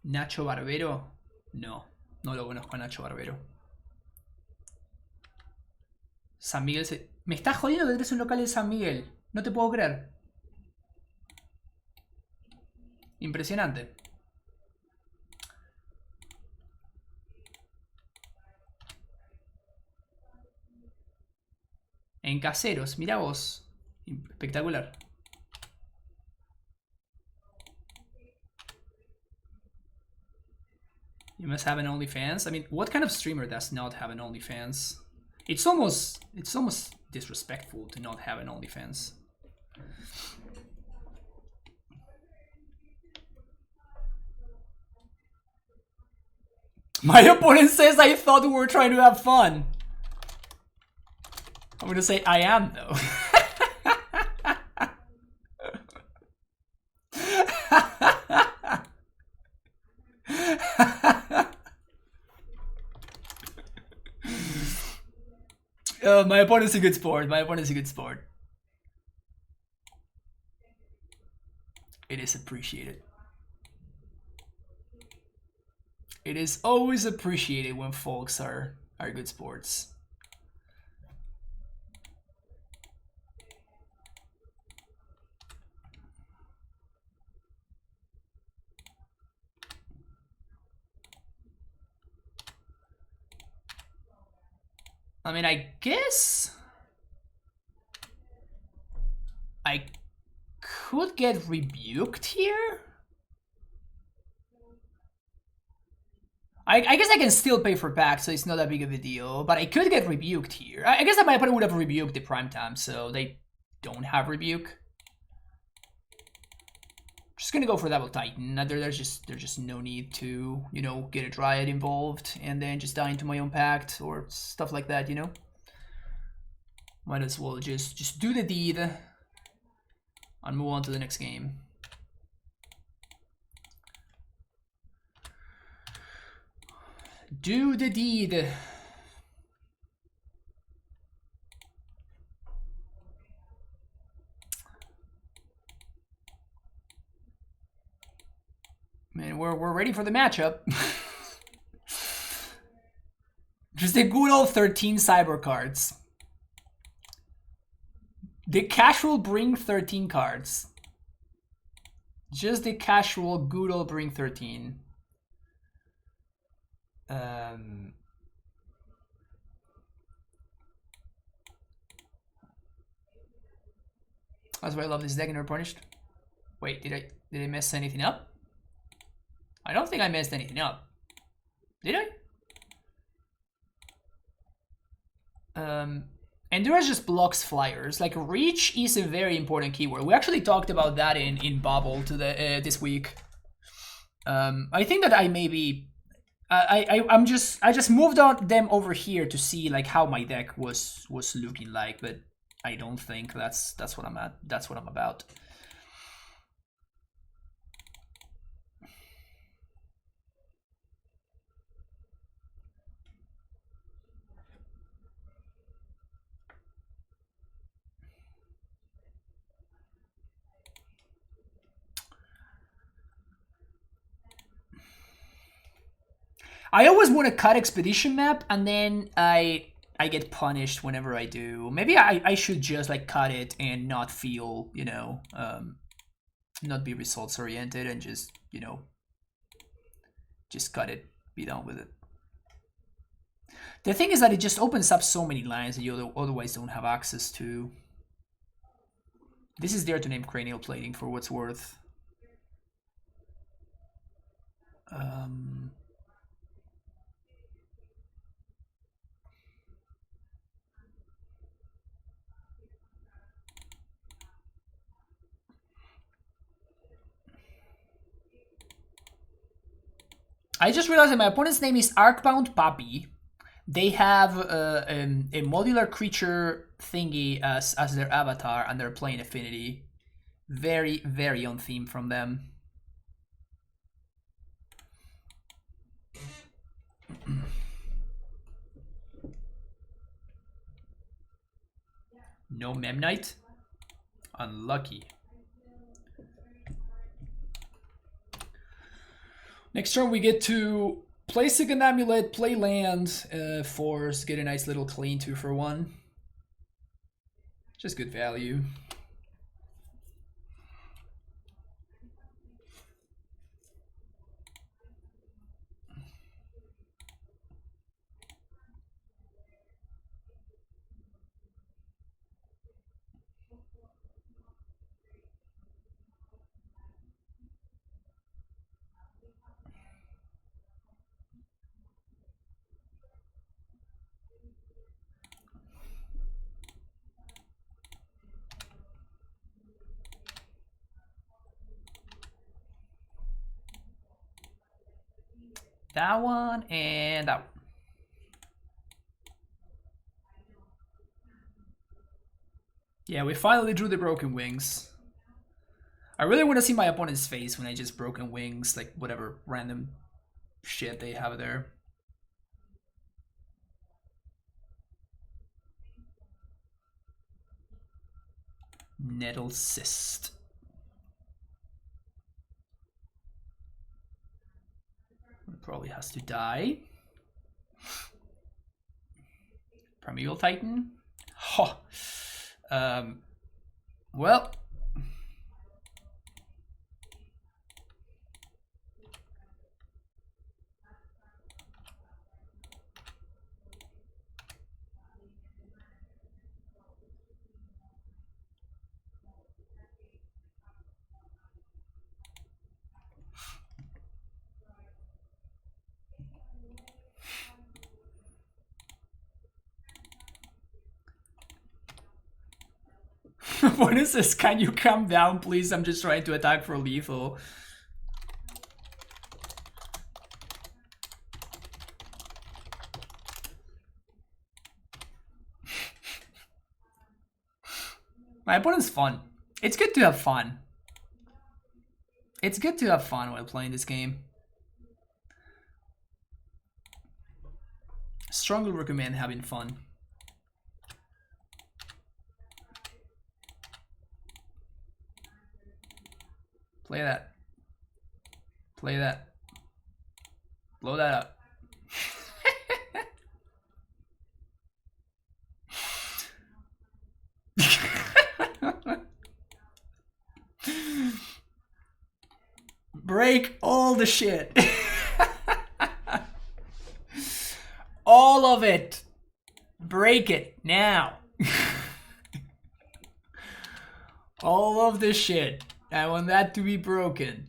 Nacho Barbero. No, no lo conozco a Nacho Barbero. San Miguel se... Me estás jodiendo que tenés un local en San Miguel. No te puedo creer. Impresionante. En Caseros, mira vos. Espectacular. You must have an OnlyFans. I mean, what kind of streamer does not have an OnlyFans? It's almost disrespectful to not have an OnlyFans. My opponent says I thought we were trying to have fun. I'm gonna say I am though. My opponent's a good sport. My opponent's a good sport. It is appreciated. It is always appreciated when folks are good sports. I mean, I guess I could get rebuked here. I guess I can still pay for packs, so it's not that big of a deal. But I could get rebuked here. I guess that my opponent would have rebuked the prime time, so they don't have rebuke. Just gonna go for double Titan. There's just no need to, you know, get a Dryad involved and then just die into my own pact or stuff like that, you know. Might as well just do the deed and move on to the next game. Do the deed. Man, we're ready for the matchup. Just the good old 13 cyber cards. The casual bring 13 cards. Just the casual good old bring 13. That's why I love this deck and Unpunished. Wait, did I mess anything up? I don't think I messed anything up. Did I? Endurance just blocks flyers. Like, reach is a very important keyword. We actually talked about that in Bubble this week. I think that I maybe I just moved on them over here to see like how my deck was looking like, but I don't think that's what I'm at. That's what I'm about. I always want to cut expedition map, and then I get punished whenever I do. Maybe I should just like cut it and not feel, you know, not be results oriented and just, you know, just cut it, be done with it. The thing is that it just opens up so many lines that you otherwise don't have access to. This is there to name cranial plating for what's worth. I just realized that my opponent's name is Arcbound Papi. They have a modular creature thingy as their avatar, and they're playing Affinity. Very, very on theme from them. No Memnite? Unlucky. Next turn we get to play second AmuLIT, play land, force, get a nice little clean 2-for-1. Just good value. That one and that one. Yeah, we finally drew the broken wings. I really want to see my opponent's face when I just broken wings, like whatever random shit they have there. Nettle cyst. Probably has to die. Primeval Titan. Huh. Well. What is this? Can you calm down, please? I'm just trying to attack for lethal. My opponent's fun. It's good to have fun. It's good to have fun while playing this game. Strongly recommend having fun. Play that. Play that. Blow that up. Break all the shit. All of it. Break it now. All of the shit. I want that to be broken.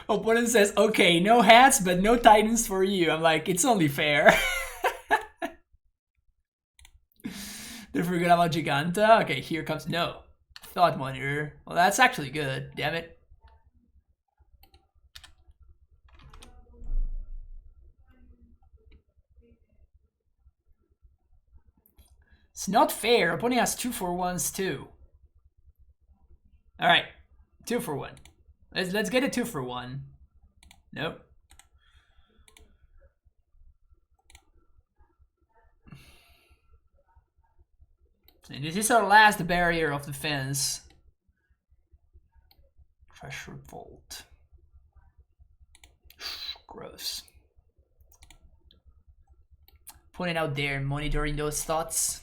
Opponent says, okay, no hats, but no titans for you. I'm like, it's only fair. They forgot about Jegantha? Okay, here comes, no. Thought monitor. Well, that's actually good, damn it. It's not fair. Opponent has 2-for-1s too. All right, 2-for-1. Let's get a 2-for-1. Nope. And this is our last barrier of defense. Pressure Bolt. Gross. Putting out there, monitoring those thoughts.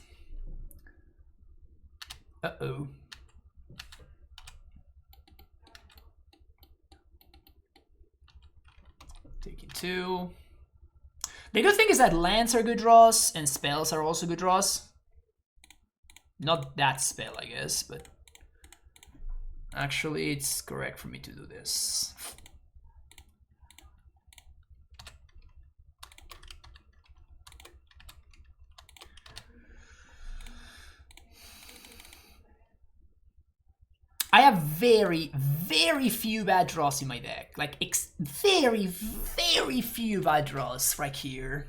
Uh-oh. Taking 2. The good thing is that lands are good draws and spells are also good draws. Not that spell, I guess, but actually it's correct for me to do this. very, very few bad draws in my deck. Like, very, very few bad draws right here.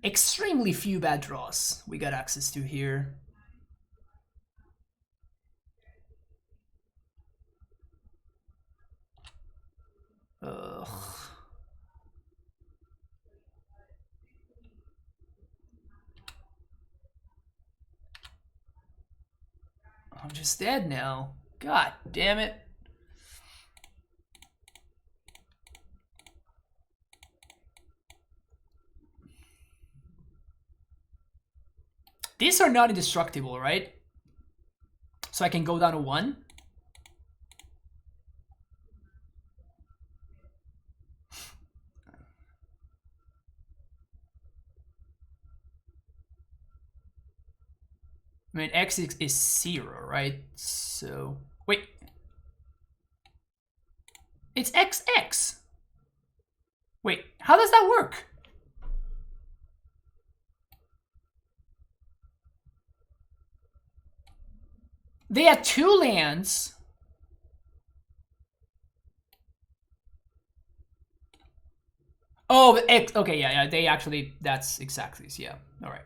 Extremely few bad draws we got access to here. Ugh. I'm just dead now. God damn it. These are not indestructible, right? So I can go down to 1. I mean, X is 0, right? So, wait. It's XX. Wait, how does that work? They had 2 lands. Oh, X. Okay, yeah. They actually. That's exactly. Yeah. All right.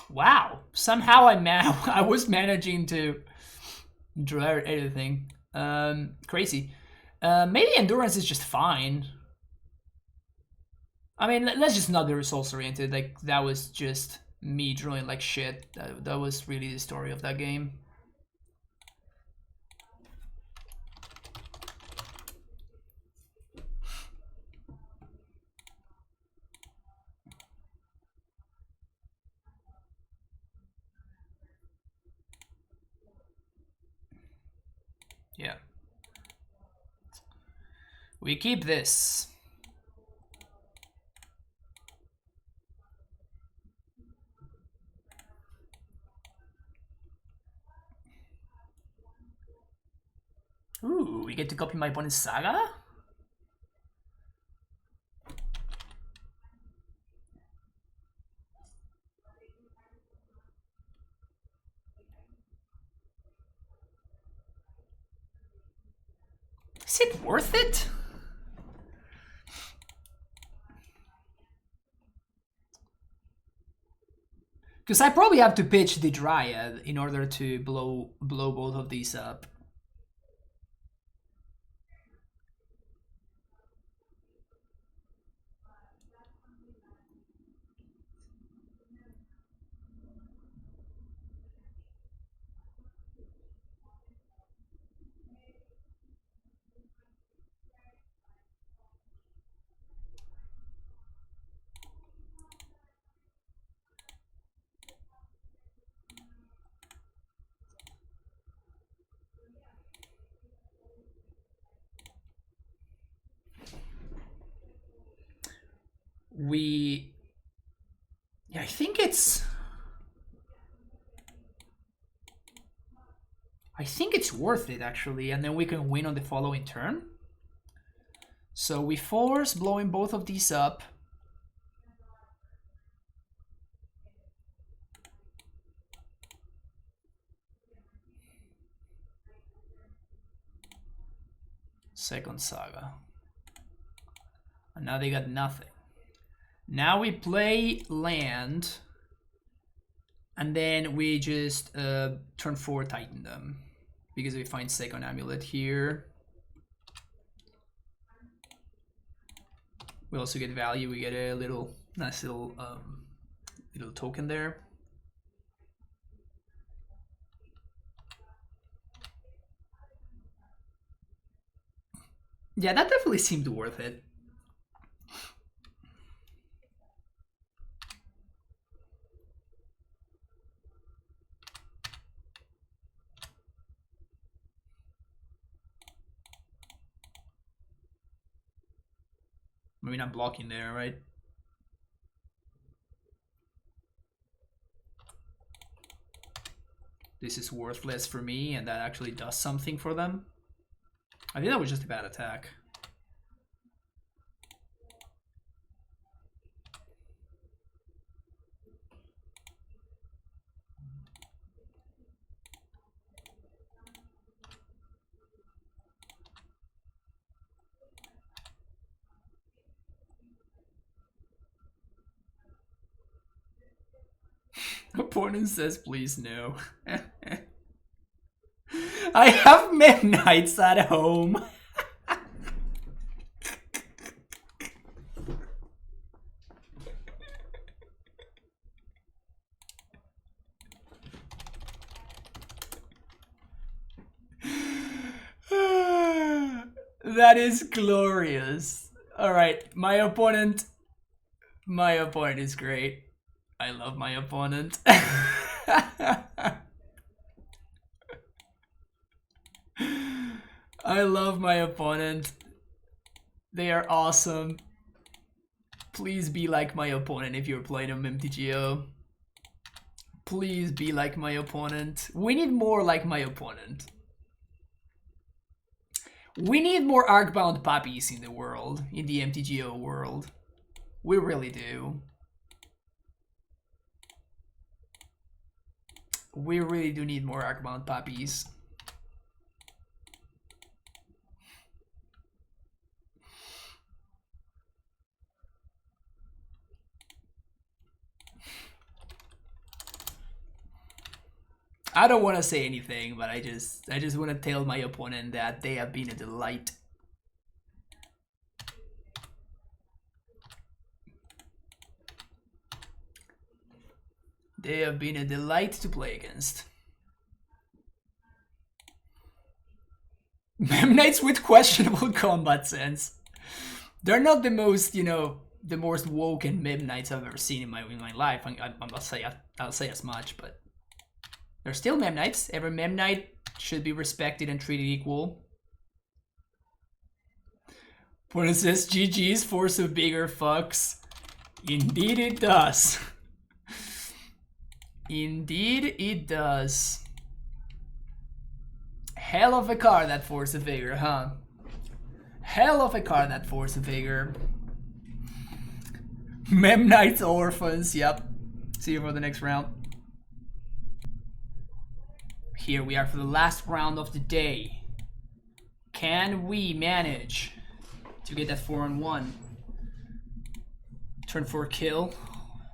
Wow. Somehow I was managing to draw everything. Crazy. Maybe endurance is just fine. I mean, let's just not be results oriented. Like, that was just me drawing like shit. That was really the story of that game. Yeah. We keep this. Ooh, we get to copy my opponent's saga? Is it worth it? Because I probably have to pitch the Dryad in order to blow both of these up. Yeah, I think it's worth it actually, and then we can win on the following turn. So we force blowing both of these up. Second saga. And now they got nothing. Now we play land. And then we just turn 4 tighten them. Because we find second AmuLIT here. We also get value. We get a little nice little token there. Yeah, that definitely seemed worth it. Maybe not blocking there, right? This is worthless for me, and that actually does something for them. I think that was just a bad attack. opponent says please no. I have midnights at home. That is glorious. Alright, my opponent is great. I love my opponent. I love my opponent. They are awesome. Please be like my opponent if you're playing on MTGO. Please be like my opponent. We need more like my opponent. We need more Arcbound puppies in the world, in the MTGO world. We really do. We really do need more Arcbound puppies. I don't want to say anything, but I just want to tell my opponent that they have been a delight. They have been a delight to play against. Mem Knights with questionable combat sense. They're not the most, you know, the most woken Mem Knights I've ever seen in my life. I'll say as much, but they're still Mem Knights. Every Mem Knight should be respected and treated equal. When it says GG's force of bigger fucks, indeed it does. Indeed it does. Hell of a card, that Force of Vigor, huh? Hell of a card, that Force of Vigor. Mem Knights Orphans, yep. See you for the next round. Here we are for the last round of the day. Can we manage to get that 4-on-1? Turn 4 kill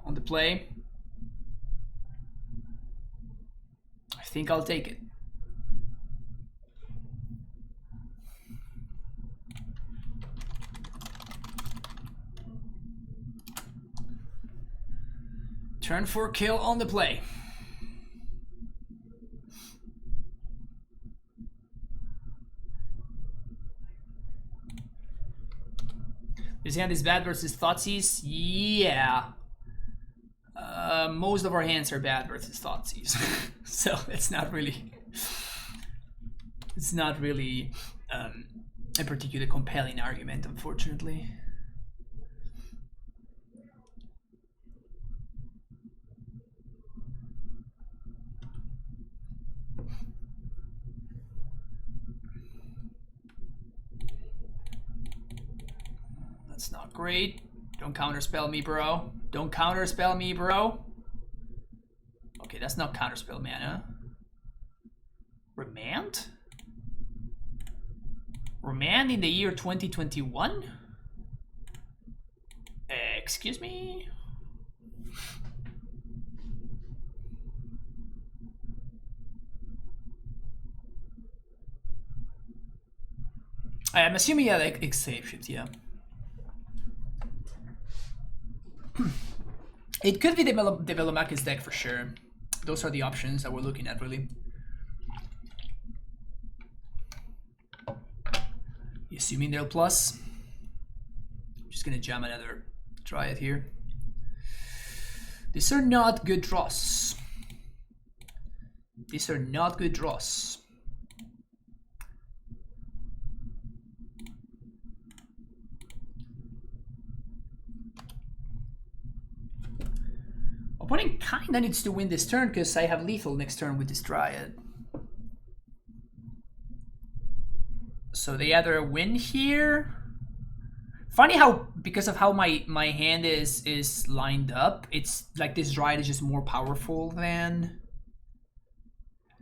on the play. I think I'll take it. Turn 4 kill on the play. This hand is bad versus Thoughtseize? Yeah. Most of our hands are bad versus Thoughtseize. So it's not really a particularly compelling argument, unfortunately. That's not great. Don't counterspell me, bro. Don't counterspell me, bro. Okay, that's not counterspell mana. Remand? Remand in the year 2021? Excuse me? I'm assuming, yeah, like escape shift, yeah. It could be the Velomachus deck for sure. Those are the options that we're looking at, really. Assuming they'll plus. I'm just gonna jam another Dryad here. These are not good draws. These are not good draws. Opponent kinda needs to win this turn because I have lethal next turn with this Dryad. So they either win here. Funny how, because of how my hand is lined up, it's like this Dryad is just more powerful than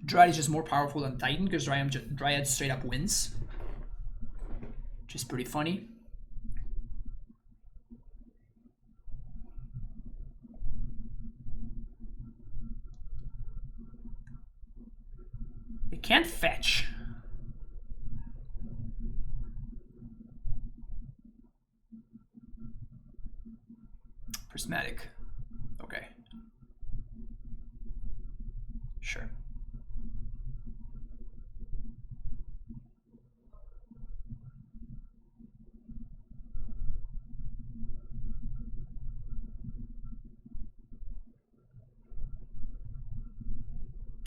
Titan, because Dryad straight up wins. Which is pretty funny. Can't fetch. Prismatic. Okay. Sure.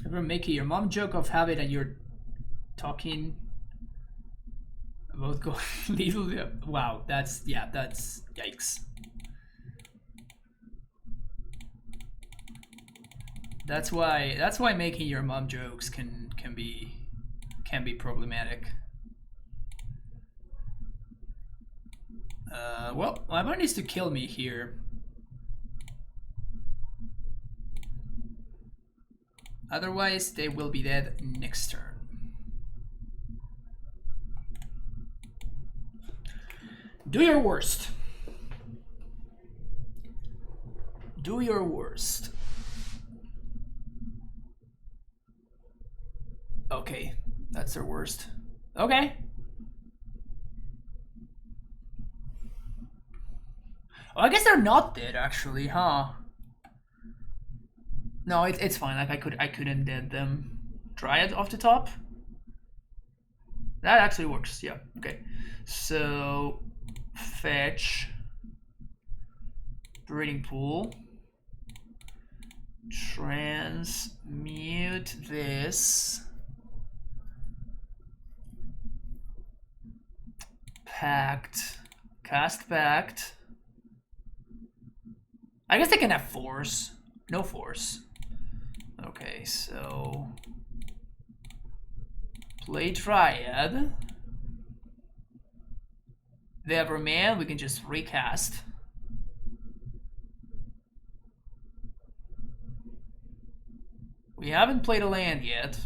Ever make your mom joke of having and you're talking about going little? Wow, that's yikes. That's why making your mom jokes can be problematic. Well, my mom needs to kill me here. Otherwise, they will be dead next turn. Do your worst. Do your worst. Okay, that's their worst. Okay. Oh, I guess they're not dead actually, huh? No, it's fine. Like I couldn't dead them. Dryad off the top. That actually works. Yeah. Okay. So fetch. Breeding pool. Transmute this. Pact. Cast Pact. I guess they can have force. No force. Okay, so play Dryad. They have Remand, we can just recast. We haven't played a land yet.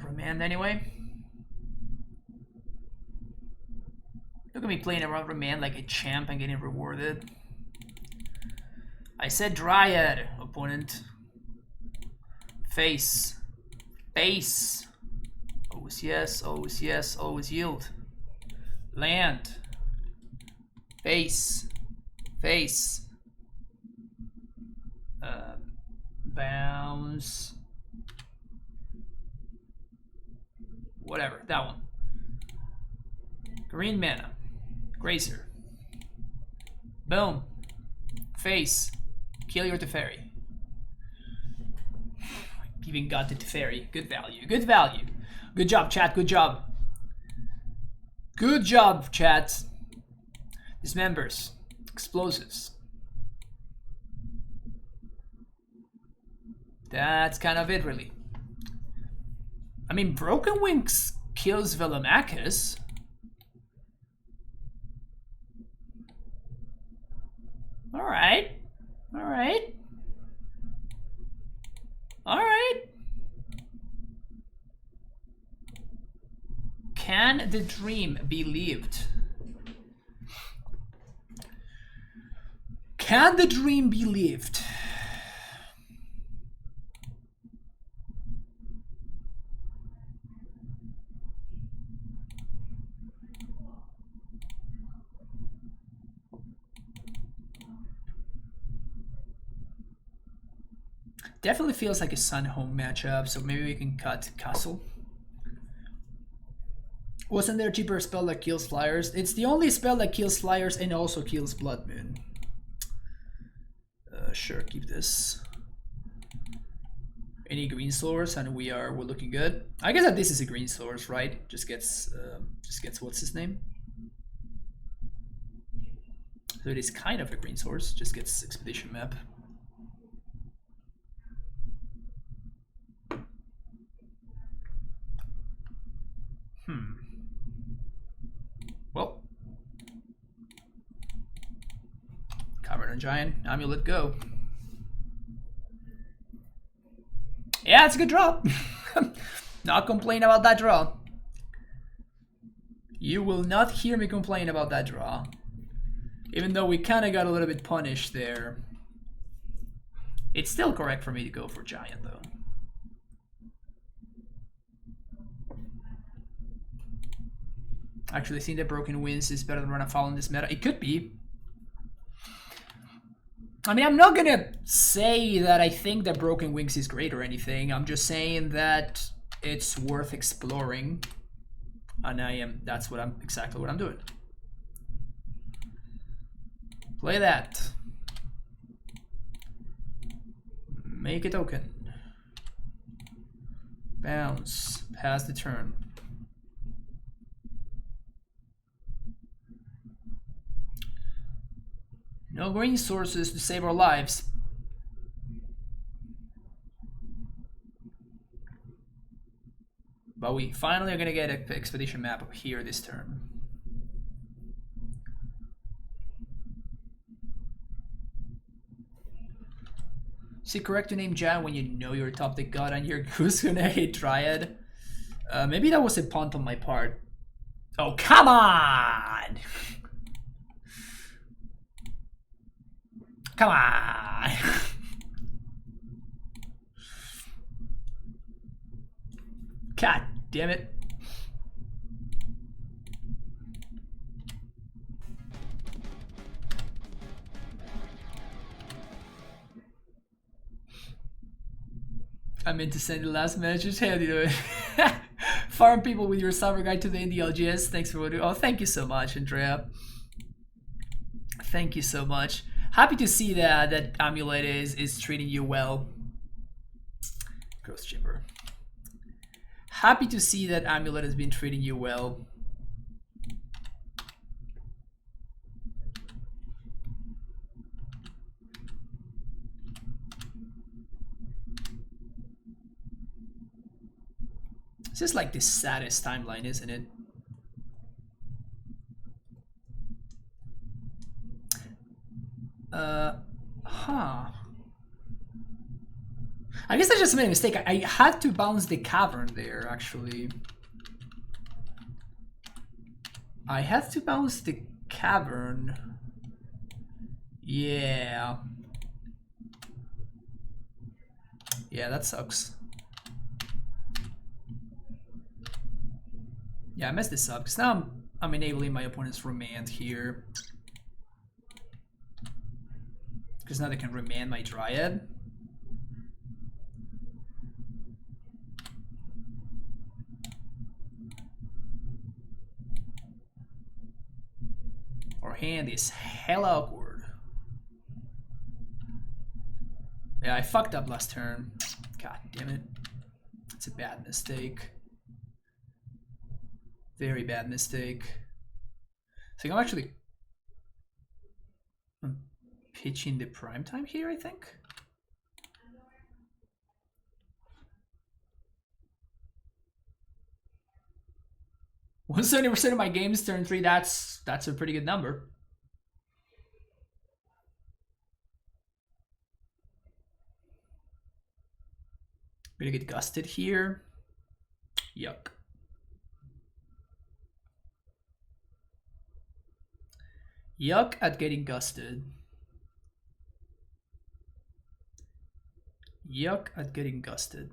Remand anyway. Look at me playing around Remand like a champ and getting rewarded. I said Dryad, opponent. Face. Face. Always yes, always yes, always yield. Land. Face. Face. Bounce. Whatever, that one. Green mana. Grazer. Boom. Face. Kill your Teferi. Even got the Teferi. Good value. Good value. Good job, chat. Good job. Good job, chat. Dismembers. Explosives. That's kind of it, really. I mean, Broken Wings kills Velomachus. Alright. Alright. Alright. Can the dream be lived? Can the dream be lived? Definitely feels like a Sun Home matchup, so maybe we can cut Castle. Wasn't there a cheaper spell that kills flyers? It's the only spell that kills flyers and also kills Blood Moon. Sure, keep this. Any green source, and we're looking good. I guess that this is a green source, right? Just gets what's his name? So it is kind of a green source. Just gets Expedition Map. Well, Modern Giant, AmuLIT, go. Yeah, it's a good draw. Not complain about that draw. You will not hear me complain about that draw. Even though we kind of got a little bit punished there. It's still correct for me to go for Giant, though. Actually, I think that Broken Winds is better than Run Afoul in this meta. It could be. I mean, I'm not gonna say that I think that Broken Wings is great or anything. I'm just saying that it's worth exploring. And that's exactly what I'm doing. Play that. Make a token. Bounce. Pass the turn. No green sources to save our lives. But we finally are gonna get an expedition map up here this turn. Is it correct to name Jan when you know your top deck god and your goose gonna hit Dryad? Maybe that was a punt on my part. Oh, come on! Come on! God damn it. I meant to send the last message. How do you do it? Farm people with your summer guide today in the LGS. Thanks for what. Oh, thank you so much, Andrea. Thank you so much. Happy to see that AmuLIT is treating you well. Growth Chamber. Happy to see that AmuLIT has been treating you well. This is like the saddest timeline, isn't it? I guess I just made a mistake. I had to bounce the cavern there, actually. I had to bounce the cavern. Yeah. Yeah, that sucks. Yeah, I messed this up because now I'm enabling my opponent's remand here. Because now they can remand my Dryad. Our hand is hella awkward. Yeah, I fucked up last turn. God damn it. It's a bad mistake. Very bad mistake. So I'm pitching the prime time here, I think. When 70% of my games turn 3, that's a pretty good number. Gonna get gusted here. Yuck. Yuck at getting gusted. Yuck at getting gusted.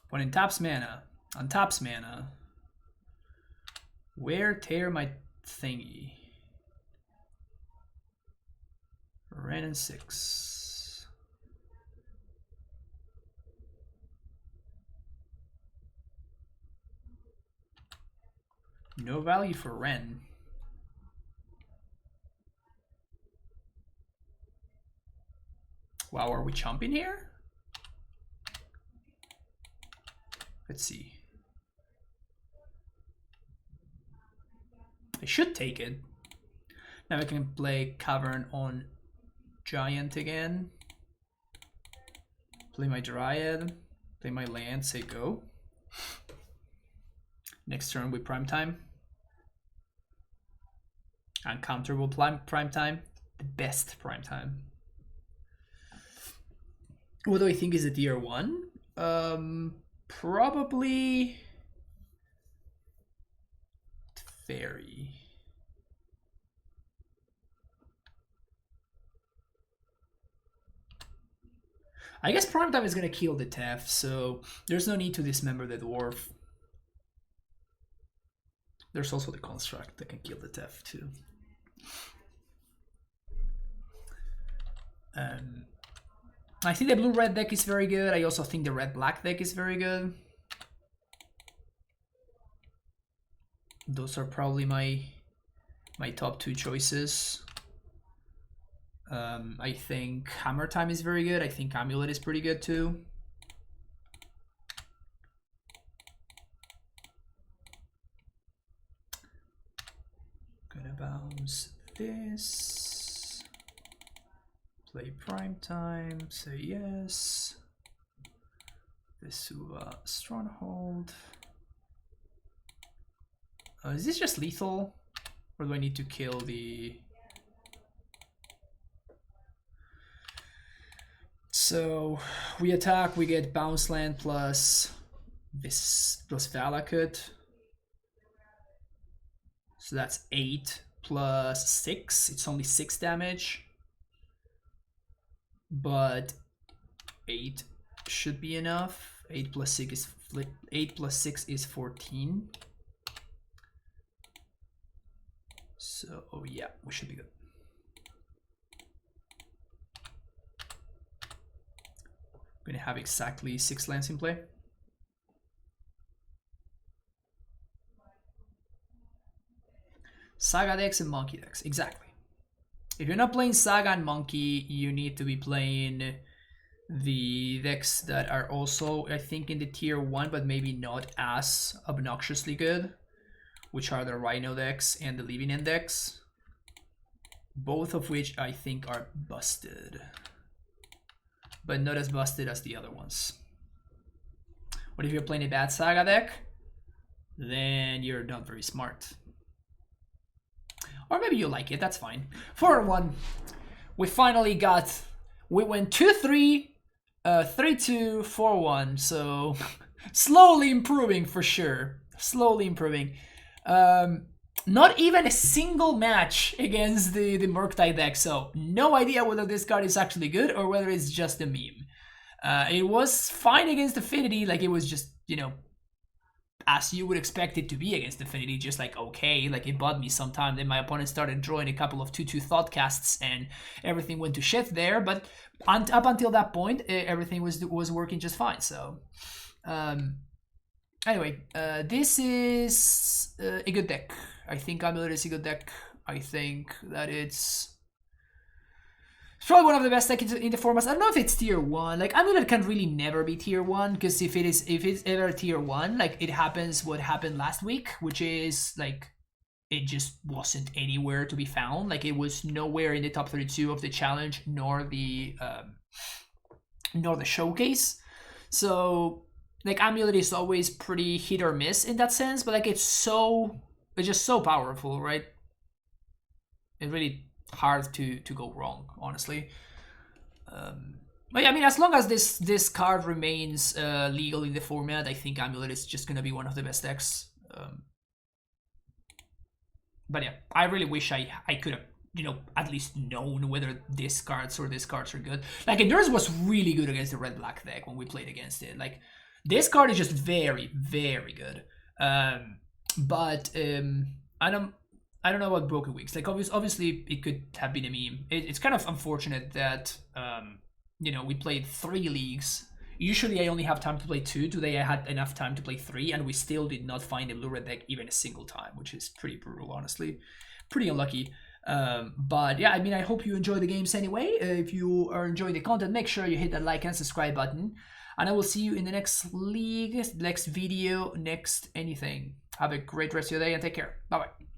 When in taps mana, on taps mana, where tear my thingy? Ren and 6. No value for Ren. Wow, are we chomping here? Let's see. I should take it. Now I can play Cavern on Giant again. Play my Dryad. Play my land, say go. Next turn with Primetime. Uncounterable Primetime. The best Primetime. What do I think is a tier 1? Probably Fairy. I guess Primetime is gonna kill the Tef, so there's no need to dismember the Dwarf. There's also the Construct that can kill the Tef too. I think the blue-red deck is very good. I also think the red-black deck is very good. Those are probably my top 2 choices. I think Hammer Time is very good. I think AmuLIT is pretty good too. Gonna bounce this. Play Primetime, say yes. Vesuva Stronghold. Is this just lethal? Or do I need to kill the... So we attack, we get Bounce Land plus this plus Valakut. So that's 8 plus 6. It's only 6 damage. But 8 should be enough. 8 plus 6 is 14. So yeah, we should be good. I'm gonna have exactly 6 lands in play. Saga decks and Monkey decks, exactly. If you're not playing Saga and Monkey, you need to be playing the decks that are also, I think, in the tier 1, but maybe not as obnoxiously good, which are the Rhino decks and the Living End decks, both of which I think are busted, but not as busted as the other ones. What if you're playing a bad Saga deck? Then you're not very smart. Or maybe you like it, that's fine. 4-1, we finally got, we went 2-3, 3-2, 4-1, so slowly improving for sure. Slowly improving. Not even a single match against the Murktide deck, so no idea whether this card is actually good or whether it's just a meme. It was fine against Affinity, like it was just, you know, as you would expect it to be against Affinity, just like okay, like it bought me some time. Then my opponent started drawing a couple of 2/2 Thoughtcasts and everything went to shit there, but up until that point, everything was working just fine, so... Anyway, this is a good deck. I think AmuLIT is a good deck. I think that it's probably one of the best decks in the formats. I don't know if it's tier 1. Like AmuLIT can really never be tier 1, because if it's ever tier 1, like it happens what happened last week, which is like it just wasn't anywhere to be found. Like it was nowhere in the top 32 of the challenge, nor the showcase. So like AmuLIT is always pretty hit or miss in that sense, but like it's just so powerful, right? It's really hard to go wrong, honestly. But yeah, I mean, as long as this card remains legal in the format, I think AmuLIT is just gonna be one of the best decks. But yeah, I really wish I could have, you know, at least known whether this cards are good. Like Endurance was really good against the red-black deck when we played against it. Like this card is just very, very good. But I don't know about Broken Wings. Like obviously it could have been a meme. It's kind of unfortunate that you know, we played 3 leagues. Usually I only have time to play 2. Today I had enough time to play 3, and we still did not find a blue-red deck even a single time, which is pretty brutal, honestly. Pretty unlucky. But yeah, I mean, I hope you enjoy the games anyway. If you are enjoying the content, make sure you hit that like and subscribe button. And I will see you in the next league, next video, next anything. Have a great rest of your day and take care. Bye-bye.